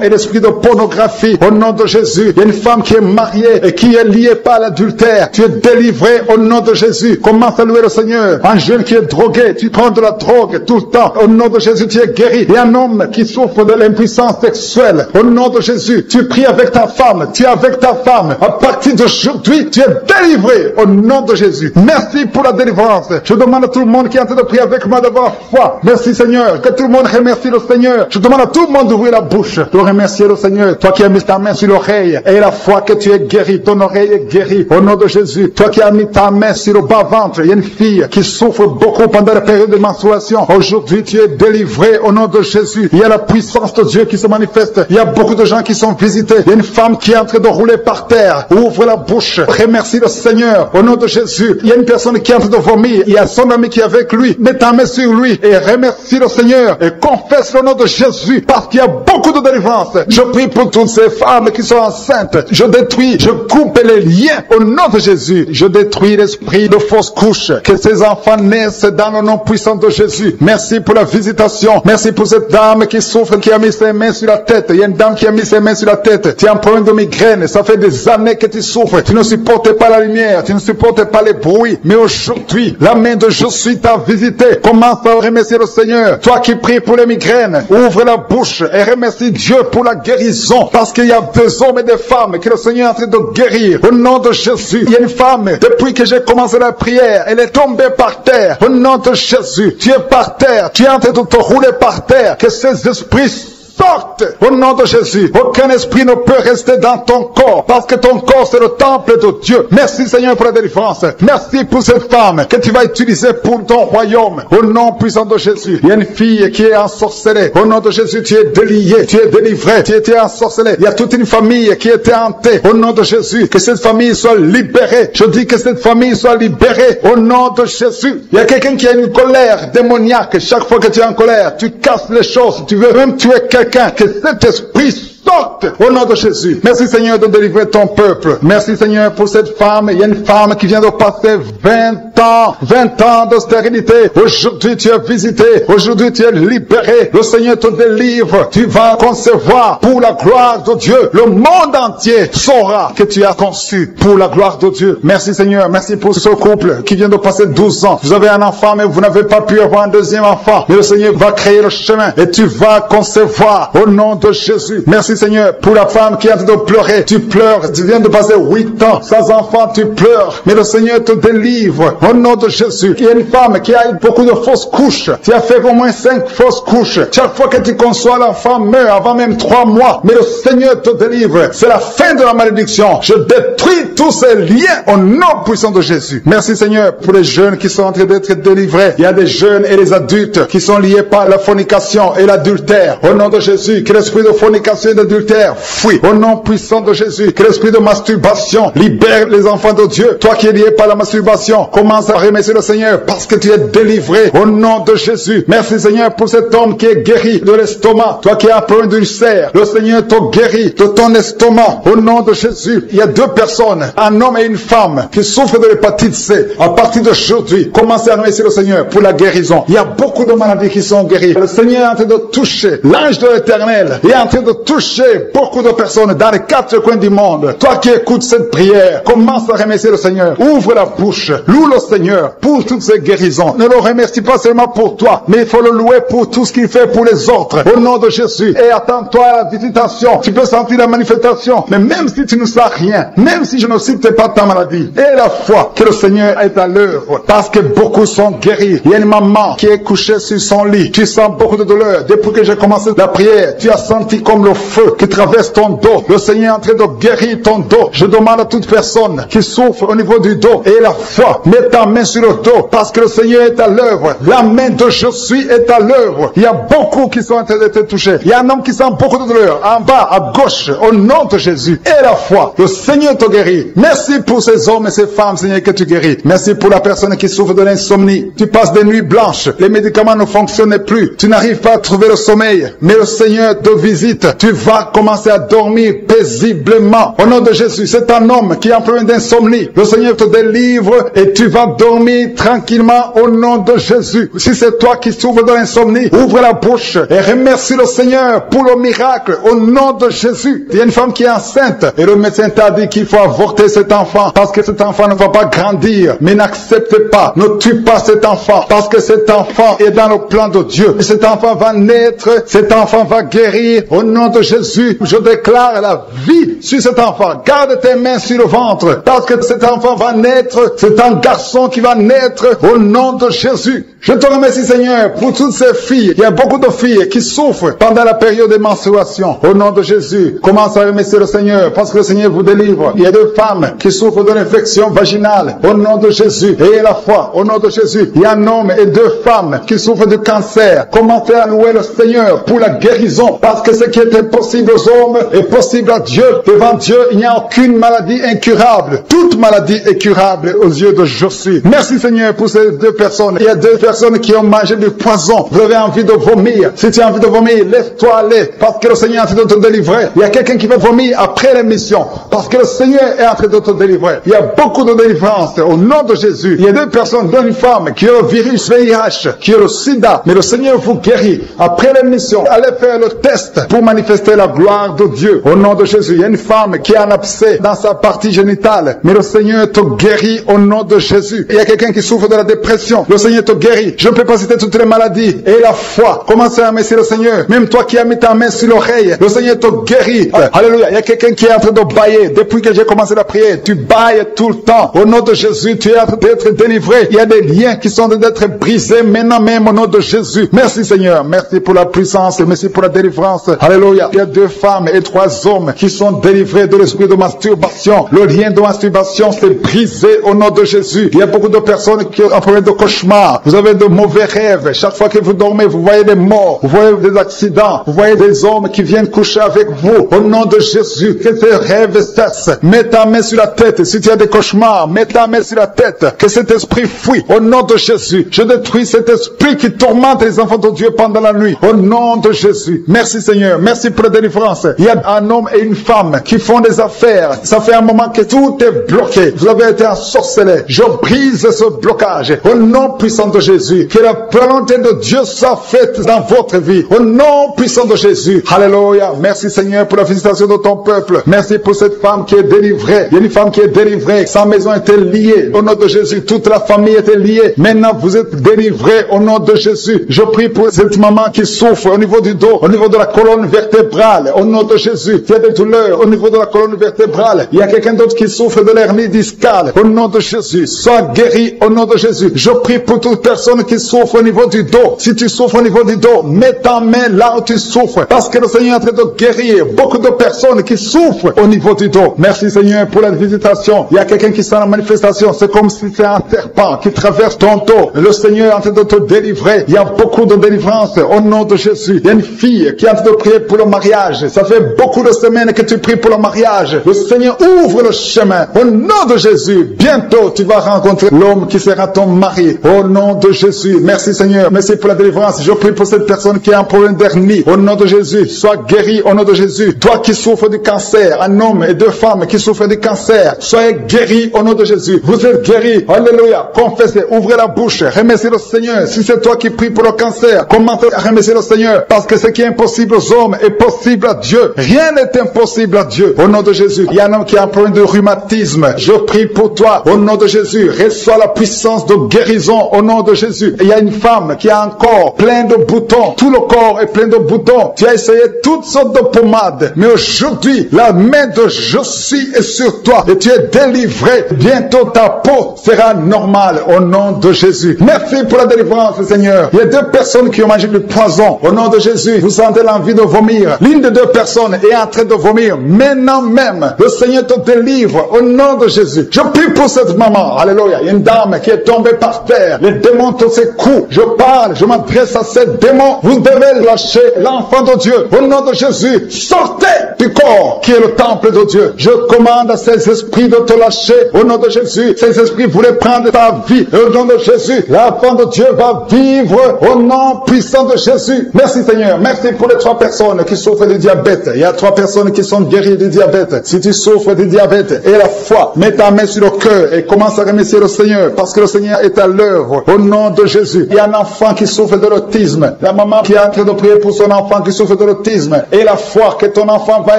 Speaker 2: et l'esprit de pornographie. Au nom de Jésus. Il y a une femme qui est mariée et qui est liée par l'adultère. Tu es délivré au nom de Jésus. Commence à louer le Seigneur. Un jeune qui est drogué, tu prends de la drogue tout le temps. Au nom de Jésus, tu es guéri. Il y a un homme qui souffre de l'impuissance sexuelle. Au nom de Jésus, tu pries avec ta femme. Tu es avec ta femme. À partir d'aujourd'hui, tu es délivré au nom de Jésus. Merci pour la délivrance. Je demande à tout le monde qui est en train de prier avec moi d'avoir foi. Merci Seigneur. Que tout le monde remercie le Seigneur. Je demande à tout le monde d'ouvrir la bouche, de remercier le Seigneur. Toi qui as mis ta main sur l'oreille et la foi que tu es guéri. Ton oreille est guérie au nom de Jésus. Toi qui as mis ta main sur le bas-ventre. Il y a une fille qui souffre beaucoup pendant la période de menstruation. Aujourd'hui, tu es délivré au nom de Jésus. Il y a la puissance de Dieu qui se manifeste. Il y a beaucoup de gens qui sont visités. Il y a une femme qui est en train de rouler par terre. Ouvre la bouche. Remercie le Seigneur au nom de Jésus. Il y a une personne qui est en train de vomir. Il y a son ami qui est avec lui. Mets ta main sur lui et remercie le Seigneur et confesse le nom de Jésus parce qu'il y a beaucoup de délivrance. Je prie pour toutes ces femmes qui sont enceintes. Je détruis, je coupe les liens au nom de Jésus. Je détruis l'esprit de fausse couche. Que ces enfants naissent dans le nom puissant de Jésus. Merci pour la visitation. Merci pour cette dame qui souffre, qui a mis ses mains sur la tête. Il y a une dame qui a mis ses mains sur la tête. Tu as un problème de migraine. Ça fait des années que tu souffres. Tu ne supportes pas la lumière. Tu ne supportes pas les bruits. Mais aujourd'hui, la main de Jésus t'a visité. Commence à remercier le Seigneur. Toi qui pries pour les migraines, ouvre la bouche et remercie Dieu pour la guérison. Parce qu'il y a des hommes et des femmes que le Seigneur est en train de guérir. Au nom de Jésus, il y a une femme, depuis que j'ai commencé la prière, elle est tombée par terre. Au nom de Jésus, tu es par terre. Tu es en train de te rouler par terre. Que ces esprits sortent au nom de Jésus. Aucun esprit ne peut rester dans ton corps parce que ton corps c'est le temple de Dieu. Merci Seigneur pour la délivrance. Merci pour cette femme que tu vas utiliser pour ton royaume. Au nom puissant de Jésus. Il y a une fille qui est ensorcelée. Au nom de Jésus, tu es délié, tu es délivré, tu étais ensorcelé. Il y a toute une famille qui était hantée. Au nom de Jésus, que cette famille soit libérée. Je dis que cette famille soit libérée. Au nom de Jésus. Il y a quelqu'un qui a une colère démoniaque. Chaque fois que tu es en colère, tu casses les choses. Tu veux même tuer quelqu'un. Que cet esprit sorte au nom de Jésus. Merci Seigneur de délivrer ton peuple. Merci Seigneur pour cette femme. Il y a une femme qui vient de passer 20 ans de stérilité. Aujourd'hui tu es visité. Aujourd'hui tu es libéré. Le Seigneur te délivre. Tu vas concevoir pour la gloire de Dieu. Le monde entier saura que tu as conçu pour la gloire de Dieu. Merci Seigneur. Merci pour ce couple qui vient de passer 12 ans. Vous avez un enfant mais vous n'avez pas pu avoir un deuxième enfant. Mais le Seigneur va créer le chemin et tu vas concevoir au nom de Jésus. Merci Seigneur pour la femme qui est en train de pleurer. Tu pleures. Tu viens de passer 8 ans sans enfant. Tu pleures. Mais le Seigneur te délivre au nom de Jésus. Il y a une femme qui a eu beaucoup de fausses couches. Tu as fait au moins 5 fausses couches. Chaque fois que tu conçois, l'enfant meurt avant même 3 mois. Mais le Seigneur te délivre. C'est la fin de la malédiction. Je détruis tous ces liens au nom puissant de Jésus. Merci Seigneur pour les jeunes qui sont en train d'être délivrés. Il y a des jeunes et des adultes qui sont liés par la fornication et l'adultère. Au nom de Jésus, que l'esprit de fornication et d'adultère, fuis. Au nom puissant de Jésus, que l'esprit de masturbation libère les enfants de Dieu. Toi qui es lié par la masturbation, commence à remercier le Seigneur parce que tu es délivré. Au nom de Jésus. Merci Seigneur pour cet homme qui est guéri de l'estomac. Toi qui as un problème d'ulcère, le Seigneur te guérit de ton estomac. Au nom de Jésus. Il y a deux personnes, un homme et une femme, qui souffrent de l'hépatite C. À partir d'aujourd'hui, commencez à remercier le Seigneur pour la guérison. Il y a beaucoup de maladies qui sont guéries. Le Seigneur est en train de toucher. L'ange de l'Éternel est en train de toucher beaucoup de personnes dans les quatre coins du monde. Toi qui écoutes cette prière, commence à remercier le Seigneur. Ouvre la bouche. Loue le Seigneur pour toutes ces guérisons. Ne le remercie pas seulement pour toi, mais il faut le louer pour tout ce qu'il fait pour les autres. Au nom de Jésus. Et attends-toi à la visitation. Tu peux sentir la manifestation. Mais même si tu ne sens rien, même si je ne cite pas ta maladie, et la foi que le Seigneur est à l'œuvre. Parce que beaucoup sont guéris. Il y a une maman qui est couchée sur son lit. Tu sens beaucoup de douleur. Depuis que j'ai commencé la prière, tu as senti comme le feu qui traverse ton dos. Le Seigneur est en train de guérir ton dos. Je demande à toute personne qui souffre au niveau du dos et la foi, mets ta main sur le dos parce que le Seigneur est à l'œuvre. La main de je suis est à l'œuvre. Il y a beaucoup qui sont en train d'être touchés. Il y a un homme qui sent beaucoup de douleur en bas, à gauche, au nom de Jésus. Et la foi, le Seigneur te guérit. Merci pour ces hommes et ces femmes, Seigneur, que tu guéris. Merci pour la personne qui souffre de l'insomnie. Tu passes des nuits blanches. Les médicaments ne fonctionnent plus. Tu n'arrives pas à trouver le sommeil. Mais le Seigneur te visite. Tu vas commencer à dormir paisiblement. Au nom de Jésus, c'est un homme qui a un problème d'insomnie. Le Seigneur te délivre et tu vas dormir tranquillement au nom de Jésus. Si c'est toi qui souffres de l'insomnie, ouvre la bouche et remercie le Seigneur pour le miracle au nom de Jésus. Il y a une femme qui est enceinte et le médecin t'a dit qu'il faut avorter cet enfant parce que cet enfant ne va pas grandir. Mais n'accepte pas, ne tue pas cet enfant parce que cet enfant est dans le plan de Dieu. Et cet enfant va naître, cet enfant va guérir au nom de Jésus. Je déclare la vie sur cet enfant. Garde tes mains sur le ventre parce que cet enfant va naître. C'est un garçon qui va naître au nom de Jésus. Je te remercie Seigneur pour toutes ces filles. Il y a beaucoup de filles qui souffrent pendant la période de menstruation. Au nom de Jésus, commence à remercier le Seigneur parce que le Seigneur vous délivre. Il y a deux femmes qui souffrent de l'infection vaginale. Au nom de Jésus, ayez la foi. Au nom de Jésus, il y a un homme et deux femmes qui souffrent de cancer. Commencez à louer le Seigneur pour la guérison parce que ce qui est impossible aux hommes est possible à Dieu. Devant Dieu, il n'y a aucune maladie incurable. Toute maladie est curable aux yeux de Jésus. Merci Seigneur pour ces deux personnes. Il y a deux personnes qui ont mangé du poison. Vous avez envie de vomir. Si tu as envie de vomir, lève-toi, allez. Parce que le Seigneur est en train de te délivrer. Il y a quelqu'un qui va vomir après l'émission. Parce que le Seigneur est en train de te délivrer. Il y a beaucoup de délivrance au nom de Jésus. Il y a deux personnes, dont une femme qui a le virus VIH, qui a le sida. Mais le Seigneur vous guérit. Après l'émission, allez faire le test pour manifester la gloire de Dieu. Au nom de Jésus, il y a une femme qui a un abcès dans sa partie génitale. Mais le Seigneur te guérit au nom de Jésus. Il y a quelqu'un qui souffre de la dépression. Le Seigneur te guérit. Je ne peux pas citer toutes les maladies. Et la foi. Commencez à remercier le Seigneur. Même toi qui as mis ta main sur l'oreille, le Seigneur te guérit. Alléluia. Il y a quelqu'un qui est en train de bailler. Depuis que j'ai commencé la prière, tu bailles tout le temps. Au nom de Jésus, tu es en train d'être délivré. Il y a des liens qui sont en train d'être brisés maintenant même au nom de Jésus. Merci Seigneur. Merci pour la puissance. Merci pour la délivrance. Alléluia. Il y a deux femmes et trois hommes qui sont délivrés de l'esprit de masturbation. Le lien de masturbation s'est brisé au nom de Jésus. Il y a beaucoup de personnes qui ont un problème de cauchemar. Vous avez de mauvais rêves. Chaque fois que vous dormez, vous voyez des morts. Vous voyez des accidents. Vous voyez des hommes qui viennent coucher avec vous. Au nom de Jésus, que ces rêves cessent. Mets ta main sur la tête. Si tu as des cauchemars, mets ta main sur la tête. Que cet esprit fuit. Au nom de Jésus, je détruis cet esprit qui tourmente les enfants de Dieu pendant la nuit. Au nom de Jésus. Merci Seigneur. Merci pour la délivrance. Il y a un homme et une femme qui font des affaires. Ça fait un moment que tout est bloqué. Vous avez été ensorcelé. Je brise ce blocage. Au nom puissant de Jésus. Que la volonté de Dieu soit faite dans votre vie. Au nom puissant de Jésus. Alléluia. Merci Seigneur pour la visitation de ton peuple. Merci pour cette femme qui est délivrée. Il y a une femme qui est délivrée. Sa maison était liée. Au nom de Jésus, toute la famille était liée. Maintenant, vous êtes délivrés au nom de Jésus. Je prie pour cette maman qui souffre au niveau du dos, au niveau de la colonne vertébrale. Au nom de Jésus, il y a des douleurs au niveau de la colonne vertébrale. Il y a quelqu'un d'autre qui souffre de l'hernie discale. Au nom de Jésus, sois guéri au nom de Jésus. Je prie pour toute personne qui souffre au niveau du dos. Si tu souffres au niveau du dos, mets ta main là où tu souffres. Parce que le Seigneur est en train de guérir beaucoup de personnes qui souffrent au niveau du dos. Merci Seigneur pour la visitation. Il y a quelqu'un qui sent la manifestation. C'est comme si c'est un serpent qui traverse ton dos. Le Seigneur est en train de te délivrer. Il y a beaucoup de délivrance au nom de Jésus. Il y a une fille qui est en train de prier pour le mariage. mariage. Ça fait beaucoup de semaines que tu pries pour le mariage. Le Seigneur ouvre le chemin. Au nom de Jésus, bientôt tu vas rencontrer l'homme qui sera ton mari. Au nom de Jésus. Merci Seigneur. Merci pour la délivrance. Je prie pour cette personne qui a un problème d'hernie. Au nom de Jésus, sois guéri au nom de Jésus. Toi qui souffres du cancer, un homme et deux femmes qui souffrent du cancer, soyez guéris au nom de Jésus. Vous êtes guéris. Alléluia. Confessez, ouvrez la bouche. Remerciez le Seigneur. Si c'est toi qui pries pour le cancer, commencez à remercier le Seigneur. Parce que ce qui est impossible aux hommes est possible à Dieu. Rien n'est impossible à Dieu. Au nom de Jésus. Il y a un homme qui a un problème de rhumatisme. Je prie pour toi. Au nom de Jésus. Reçois la puissance de guérison au nom de Jésus. Il y a une femme qui a un corps plein de boutons. Tout le corps est plein de boutons. Tu as essayé toutes sortes de pommades. Mais aujourd'hui, la main de Jésus est sur toi. Et tu es délivré. Bientôt ta peau sera normale au nom de Jésus. Merci pour la délivrance, Seigneur. Il y a deux personnes qui ont mangé du poison. Au nom de Jésus, vous sentez l'envie de vomir. L'une des deux personnes est en train de vomir. Maintenant même, le Seigneur te délivre au nom de Jésus. Je prie pour cette maman. Alléluia. Il y a une dame qui est tombée par terre. Les démons te secouent. Je parle, je m'adresse à ces démons. Vous devez lâcher l'enfant de Dieu. Au nom de Jésus, sortez du corps qui est le temple de Dieu. Je commande à ces esprits de te lâcher. Au nom de Jésus, ces esprits voulaient prendre ta vie. Au nom de Jésus, l'enfant de Dieu va vivre au nom puissant de Jésus. Merci Seigneur. Merci pour les 3 personnes qui souffrent du diabète. Il y a 3 personnes qui sont guéries du diabète. Si tu souffres du diabète et la foi, mets ta main sur le cœur et commence à remercier le Seigneur parce que le Seigneur est à l'œuvre. Au nom de Jésus. Il y a un enfant qui souffre de l'autisme. La maman qui est en train de prier pour son enfant qui souffre de l'autisme et la foi que ton enfant va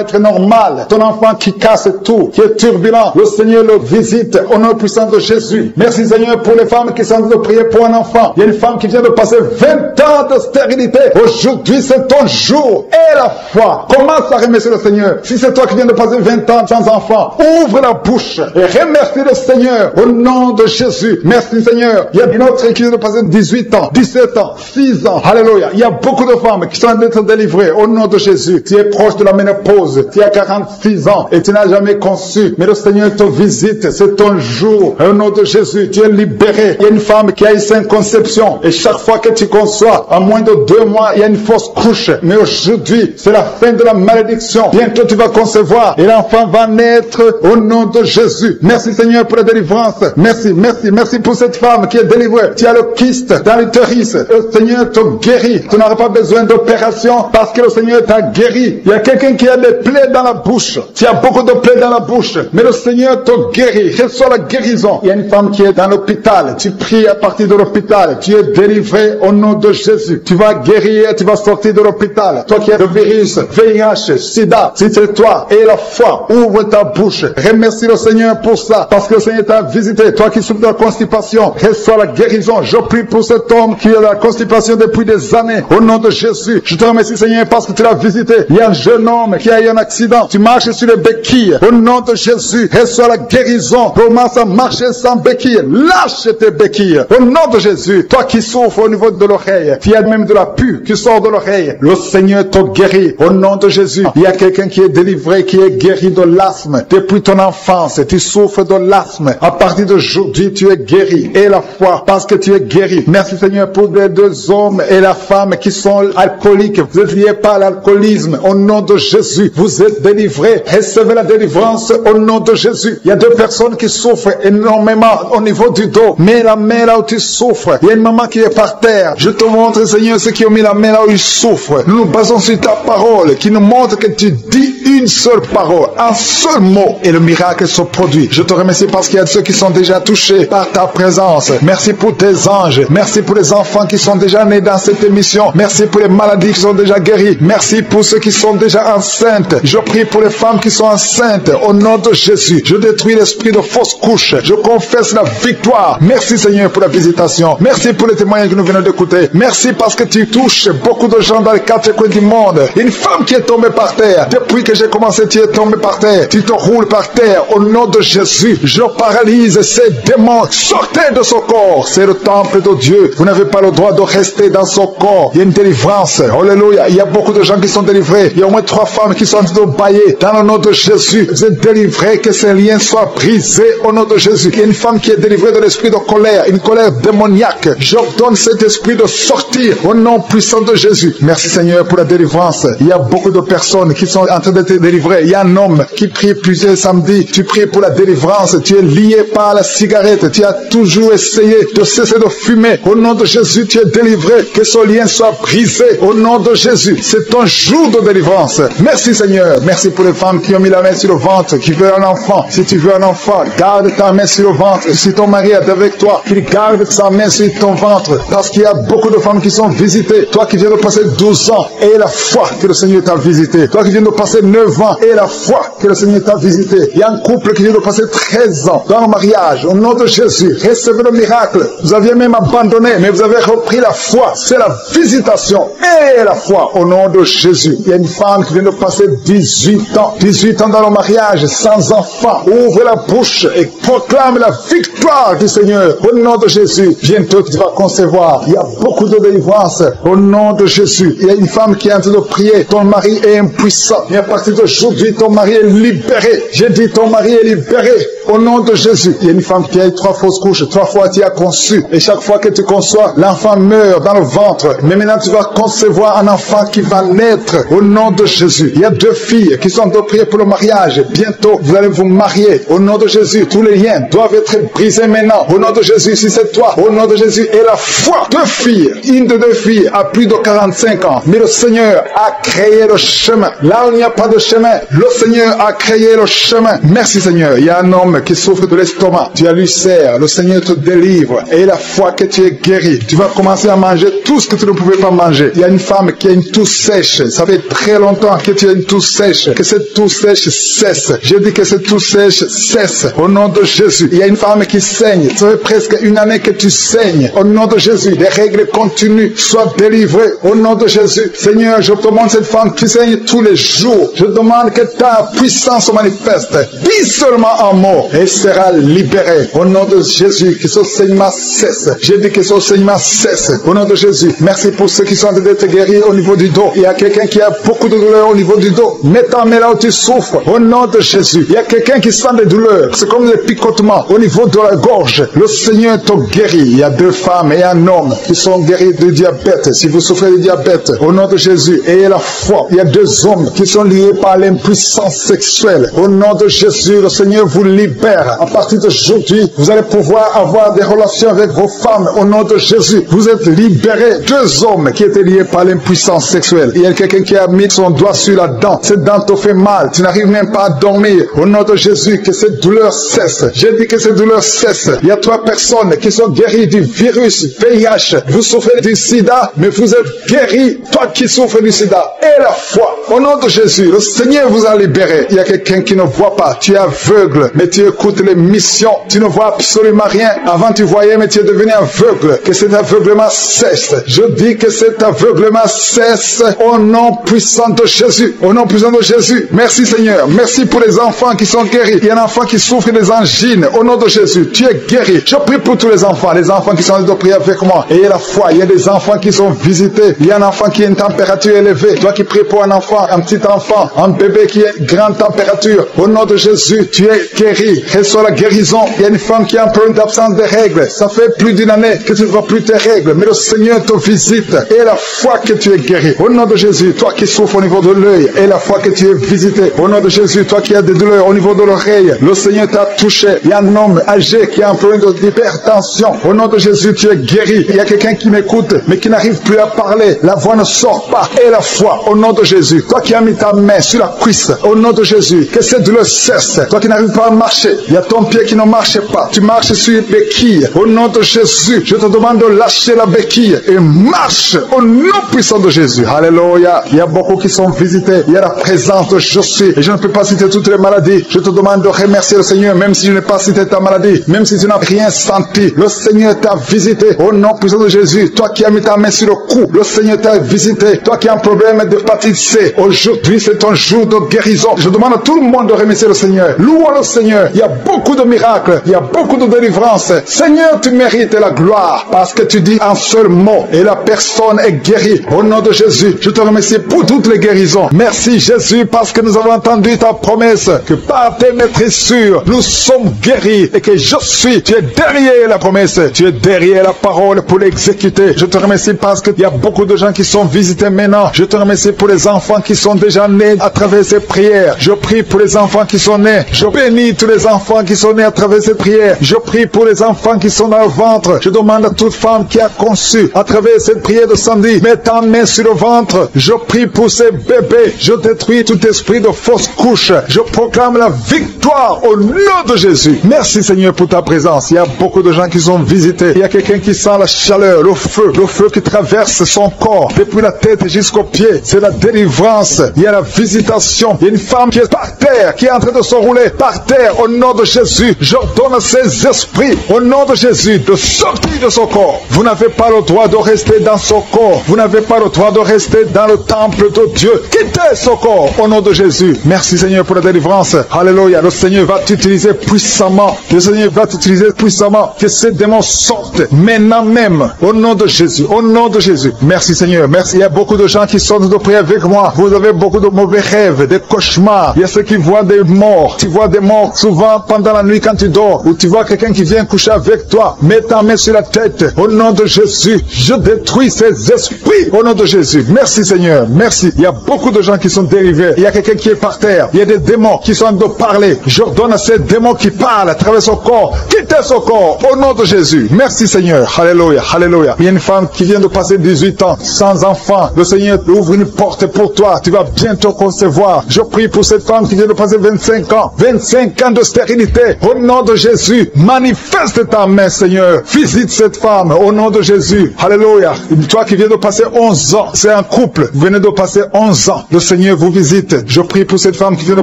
Speaker 2: être normal. Ton enfant qui casse tout, qui est turbulent. Le Seigneur le visite au nom puissant de Jésus. Merci Seigneur pour les femmes qui sont en train de prier pour un enfant. Il y a une femme qui vient de passer 20 ans de stérilité. Aujourd'hui c'est ton jour et la foi. Commence à remercier le Seigneur. Si c'est toi qui viens de passer 20 ans sans enfant, ouvre la bouche et remercie le Seigneur au nom de Jésus. Merci Seigneur. Il y a une autre qui vient de passer 18 ans, 17 ans, 6 ans. Alléluia. Il y a beaucoup de femmes qui sont en train d'être délivrées au nom de Jésus. Tu es proche de la ménopause. Tu as 46 ans et tu n'as jamais conçu. Mais le Seigneur te visite. C'est ton jour. Au nom de Jésus, tu es libéré. Il y a une femme qui a eu 5 conceptions. Et chaque fois que tu conçois, en moins de 2 mois, il y a une fausse couche. Mais aujourd'hui, c'est la fin de la malédiction. Bientôt tu vas concevoir et l'enfant va naître au nom de Jésus. Merci Seigneur pour la délivrance. Merci, merci, merci pour cette femme qui est délivrée. Tu as le kyste dans l'utérus. Le Seigneur te guérit. Tu n'auras pas besoin d'opération parce que le Seigneur t'a guéri. Il y a quelqu'un qui a des plaies dans la bouche. Tu as beaucoup de plaies dans la bouche. Mais le Seigneur te guérit. Reçois la guérison. Il y a une femme qui est dans l'hôpital. Tu pries à partir de l'hôpital. Tu es délivré au nom de Jésus. Tu vas guérir. Tu vas sortir de l'hôpital. Toi qui as le virus, VIH, SIDA, si c'est toi et la foi, ouvre ta bouche. Remercie le Seigneur pour ça. Parce que le Seigneur t'a visité. Toi qui souffres de la constipation, reçois la guérison. Je prie pour cet homme qui a la constipation depuis des années. Au nom de Jésus, je te remercie Seigneur parce que tu l'as visité. Il y a un jeune homme qui a eu un accident. Tu marches sur les béquilles. Au nom de Jésus, reçois la guérison. Commence à marcher sans béquilles. Lâche tes béquilles. Au nom de Jésus, toi qui souffres au niveau de l'oreille, tu as même de la pus qui sort de l'oreille. Le Seigneur te guérit. Au nom de Jésus, il y a quelqu'un qui est délivré, qui est guéri de l'asthme. Depuis ton enfance, tu souffres de l'asthme. À partir d'aujourd'hui, tu es guéri. Et la foi, parce que tu es guéri. Merci Seigneur pour les 2 hommes et la femme qui sont alcooliques. Vous êtes liés par l'alcoolisme. Au nom de Jésus, vous êtes délivrés. Recevez la délivrance au nom de Jésus. Il y a 2 personnes qui souffrent énormément au niveau du dos. Mets la main là où tu souffres. Il y a une maman qui est par terre. Je te montre Seigneur ceux qui ont mis la main là où ils souffrent. Nous nous basons sur ta parole qui nous montre que tu dis une seule parole, un seul mot et le miracle se produit. Je te remercie parce qu'il y a ceux qui sont déjà touchés par ta présence. Merci pour tes anges. Merci pour les enfants qui sont déjà nés dans cette émission. Merci pour les maladies qui sont déjà guéries. Merci pour ceux qui sont déjà enceintes. Je prie pour les femmes qui sont enceintes. Au nom de Jésus, je détruis l'esprit de fausse couche. Je confesse la victoire. Merci Seigneur pour la visitation. Merci pour les témoignages que nous venons d'écouter. Merci parce que tu touches beaucoup de gens dans les 4 coins du monde. Une femme qui est tombée par terre. Depuis que j'ai commencé, tu es tombé par terre. Tu te roules par terre. Au nom de Jésus, je paralyse ces démons. Sortez de ce corps. C'est le temple de Dieu. Vous n'avez pas le droit de rester dans ce corps. Il y a une délivrance. Alléluia. Il y a beaucoup de gens qui sont délivrés. Il y a au moins 3 femmes qui sont en train de bailler. Dans le nom de Jésus, vous êtes délivrés. Que ces liens soient brisés au nom de Jésus. Il y a une femme qui est délivrée de l'esprit de colère. Une colère démoniaque. J'ordonne cet esprit de sortir au nom puissant de Jésus. Merci Seigneur pour la délivrance. Il y a beaucoup de personnes qui sont en train d'être délivrées. Il y a un homme qui prie plusieurs samedis. Tu pries pour la délivrance. Tu es lié par la cigarette. Tu as toujours essayé de cesser de fumer. Au nom de Jésus, tu es délivré. Que ce lien soit brisé. Au nom de Jésus, c'est ton jour de délivrance. Merci Seigneur. Merci pour les femmes qui ont mis la main sur le ventre, qui veulent un enfant. Si tu veux un enfant, garde ta main sur le ventre. Si ton mari est avec toi, qu'il garde sa main sur ton ventre. Parce qu'il y a beaucoup de femmes qui sont visitées. Toi qui viens de passer 12 ans, et la foi que le Seigneur t'a visité. Toi qui viens de passer 9 ans, et la foi que le Seigneur t'a visité. Il y a un couple qui vient de passer 13 ans dans le mariage. Au nom de Jésus, recevez le miracle. Vous aviez même abandonné, mais vous avez repris la foi. C'est la visitation et la foi au nom de Jésus. Il y a une femme qui vient de passer 18 ans. 18 ans dans le mariage, sans enfant. Ouvre la bouche et proclame la victoire du Seigneur. Au nom de Jésus, bientôt tu vas concevoir. Il y a beaucoup de délivrance. Au nom de Jésus, il y a une femme qui est en train de prier. Ton mari est impuissant. Mais à partir d'aujourd'hui, ton mari est libéré. J'ai dit ton mari est libéré. Au nom de Jésus, il y a une femme qui a eu 3 fausses couches. 3 fois tu as conçu. Et chaque fois que tu conçois, l'enfant meurt dans le ventre. Mais maintenant tu vas concevoir un enfant qui va naître. Au nom de Jésus. Il y a 2 filles qui sont en train de prier pour le mariage. Bientôt, vous allez vous marier. Au nom de Jésus, tous les liens doivent être brisés maintenant. Au nom de Jésus, si c'est toi, au nom de Jésus, et la foi. 2 filles, une de 2 filles a plus de 45 ans. Mais le Seigneur a créé le chemin. Là où il n'y a pas de chemin, le Seigneur a créé le chemin. Merci Seigneur. Il y a un homme qui souffre de l'estomac. Tu as l'ulcère. Le Seigneur te délivre. Et la foi que tu es guéri. Tu vas commencer à manger tout ce que tu ne pouvais pas manger. Il y a une femme qui a une toux sèche. Ça fait très longtemps que tu as une toux sèche. Que cette toux sèche cesse. Je dis que cette toux sèche cesse. Au nom de Jésus. Il y a une femme qui saigne. Ça fait presque 1 année que tu saignes. Au nom de Jésus. Les règles continuent. Sois délivré. Au nom de Jésus. Seigneur, je te demande cette femme qui saigne tous les jours. Je demande que ta puissance se manifeste. Dis seulement un mot. Et sera libérée. Au nom de Jésus. Que ce saignement cesse. J'ai dit que ce saignement cesse. Au nom de Jésus. Merci pour ceux qui sont en train d'être guéris au niveau du dos. Il y a quelqu'un qui a beaucoup de douleurs au niveau du dos. Mets ta main là où tu souffres. Au nom de Jésus. Il y a quelqu'un qui sent des douleurs. C'est comme des picotements au niveau de la gorge. Le Seigneur te guérit. Il y a 2 femmes et un homme qui sont guéris du diabète. Si vous souffrez du diabète, au nom de Jésus, ayez la foi. Il y a 2 hommes qui sont liés par l'impuissance sexuelle. Au nom de Jésus, le Seigneur vous libère. À partir d'aujourd'hui, vous allez pouvoir avoir des relations avec vos femmes. Au nom de Jésus, vous êtes libérés. 2 hommes qui étaient liés par l'impuissance sexuelle. Il y a quelqu'un qui a mis son doigt sur la dent. Cette dent te fait mal. Tu n'arrives même pas à dormir. Au nom de Jésus, que cette douleur cesse. J'ai dit que cette douleur cesse. Il y a 3 personnes qui sont guéries du virus VIH. Vous souffrez du sida, mais vous êtes guéris. Toi qui souffres du sida. Et la foi. Au nom de Jésus, le Seigneur vous a libéré. Il y a quelqu'un qui ne voit pas. Tu es aveugle, mais tu écoutes les missions. Tu ne vois absolument rien. Avant tu voyais, mais tu es devenu aveugle. Que cet aveuglement cesse. Je dis que cet aveuglement cesse au nom puissant de Jésus. Au nom puissant de Jésus. Merci Seigneur. Merci pour les enfants qui sont guéris. Il y a un enfant qui souffre des angines. Au nom de Jésus, tu es guéri. Je prie pour tous les enfants qui sont en train de prier avec moi. Ayez la foi. Il y a des enfants qui sont visités. Il y a un enfant qui a une température élevée. Toi qui pries pour un enfant, un petit enfant, un bébé qui a une grande température. Au nom de Jésus, tu es guéri. Reçois la guérison. Il y a une femme qui a un problème d'absence de règles. Ça fait plus d'1 année que tu ne vois plus tes règles. Mais le Seigneur te visite. Et la foi que tu es guéri. Au nom de Jésus, toi qui souffres au niveau de l'œil. Et la foi que tu es visité. Au nom de Jésus, toi qui as des douleurs au niveau de l'oreille. Le Seigneur t'a touché. Il y a un homme âgé qui a un problème d'hypertension. Au nom de Jésus, tu es guéri. Il y a quelqu'un qui m'écoute, mais qui n'arrive plus à parler. La voix ne sort pas. Et la foi, au nom de Jésus. Toi qui as mis ta main sur la cuisse. Au nom de Jésus. Que cette douleur cesse. Toi qui n'arrives pas à marcher. Il y a ton pied qui ne marche pas. Tu marches sur une béquille. Au nom de Jésus, je te demande de lâcher la béquille et marche au nom puissant de Jésus. Alléluia. Il y a beaucoup qui sont visités. Il y a la présence de Jésus. Et je ne peux pas citer toutes les maladies. Je te demande de remercier le Seigneur, même si je n'ai pas cité ta maladie, même si tu n'as rien senti. Le Seigneur t'a visité au nom puissant de Jésus. Toi qui as mis ta main sur le cou, le Seigneur t'a visité. Toi qui as un problème d'hépatite C, aujourd'hui c'est ton jour de guérison. Je demande à tout le monde de remercier le Seigneur. Louons le Seigneur. Il y a beaucoup de miracles. Il y a beaucoup de délivrance. Seigneur, tu mérites la gloire parce que tu dis un seul mot et la personne est guérie. Au nom de Jésus, je te remercie pour toutes les guérisons. Merci Jésus parce que nous avons entendu ta promesse que par tes maîtrisures, nous sommes guéris et que je suis. Tu es derrière la promesse. Tu es derrière la parole pour l'exécuter. Je te remercie parce qu'il y a beaucoup de gens qui sont visités maintenant. Je te remercie remercie pour les enfants qui sont déjà nés à travers ces prières. Je prie pour les enfants qui sont nés. Je bénis tous les enfants qui sont nés à travers ces prières. Je prie pour les enfants qui sont dans le ventre. Je demande à toute femme qui a conçu à travers cette prière de samedi, mets ta main sur le ventre. Je prie pour ces bébés. Je détruis tout esprit de fausse couche. Je proclame la victoire au nom de Jésus. Merci Seigneur pour ta présence. Il y a beaucoup de gens qui sont visités. Il y a quelqu'un qui sent la chaleur, le feu qui traverse son corps depuis la tête jusqu'aux pieds. C'est la délivrance. Il y a la visitation. Il y a une femme qui est par terre, qui est en train de se rouler par terre. Au nom de Jésus, j'ordonne à ces esprits, au nom de Jésus, de sortir de son corps. Vous n'avez pas le droit de rester dans son corps. Vous n'avez pas le droit de rester dans le temple de Dieu. Quittez son corps au nom de Jésus. Merci Seigneur pour la délivrance. Alléluia. Le Seigneur va t'utiliser puissamment. Le Seigneur va t'utiliser puissamment. Que ces démons sortent maintenant même au nom de Jésus. Au nom de Jésus. Merci Seigneur. Merci. Il y a beaucoup de gens qui sont de prier avec moi. Vous avez beaucoup de mauvais rêves, des cauchemars. Il y a ceux qui voient des morts. Tu vois des morts souvent pendant la nuit quand tu dors. Ou tu vois quelqu'un qui vient coucher avec toi. Mets ta main sur la tête. Au nom de Jésus. Je détruis ces esprits. Au nom de Jésus. Merci Seigneur. Merci. Il y a beaucoup de gens qui sont dérivés. Il y a quelqu'un qui est par terre. Il y a des démons qui sont en train de parler. J'ordonne à ces démons qui parlent à travers son corps. Quittez son corps. Au nom de Jésus. Merci Seigneur. Alléluia. Alléluia. Il y a une femme qui vient de passer 18 ans sans enfant. Le Seigneur ouvre une porte pour toi. Tu vas bientôt concevoir. Je prie pour cette femme qui vient de passer 25 ans. 25 ans de stérilité. Au nom de Jésus. Manifeste ta main Seigneur. Visite cette femme. Au nom de Jésus. Alléluia. Toi qui viens de passer 11 ans. C'est un couple. Vous venez de passer 11 ans. Le Seigneur vous visite. Je prie pour cette femme qui vient de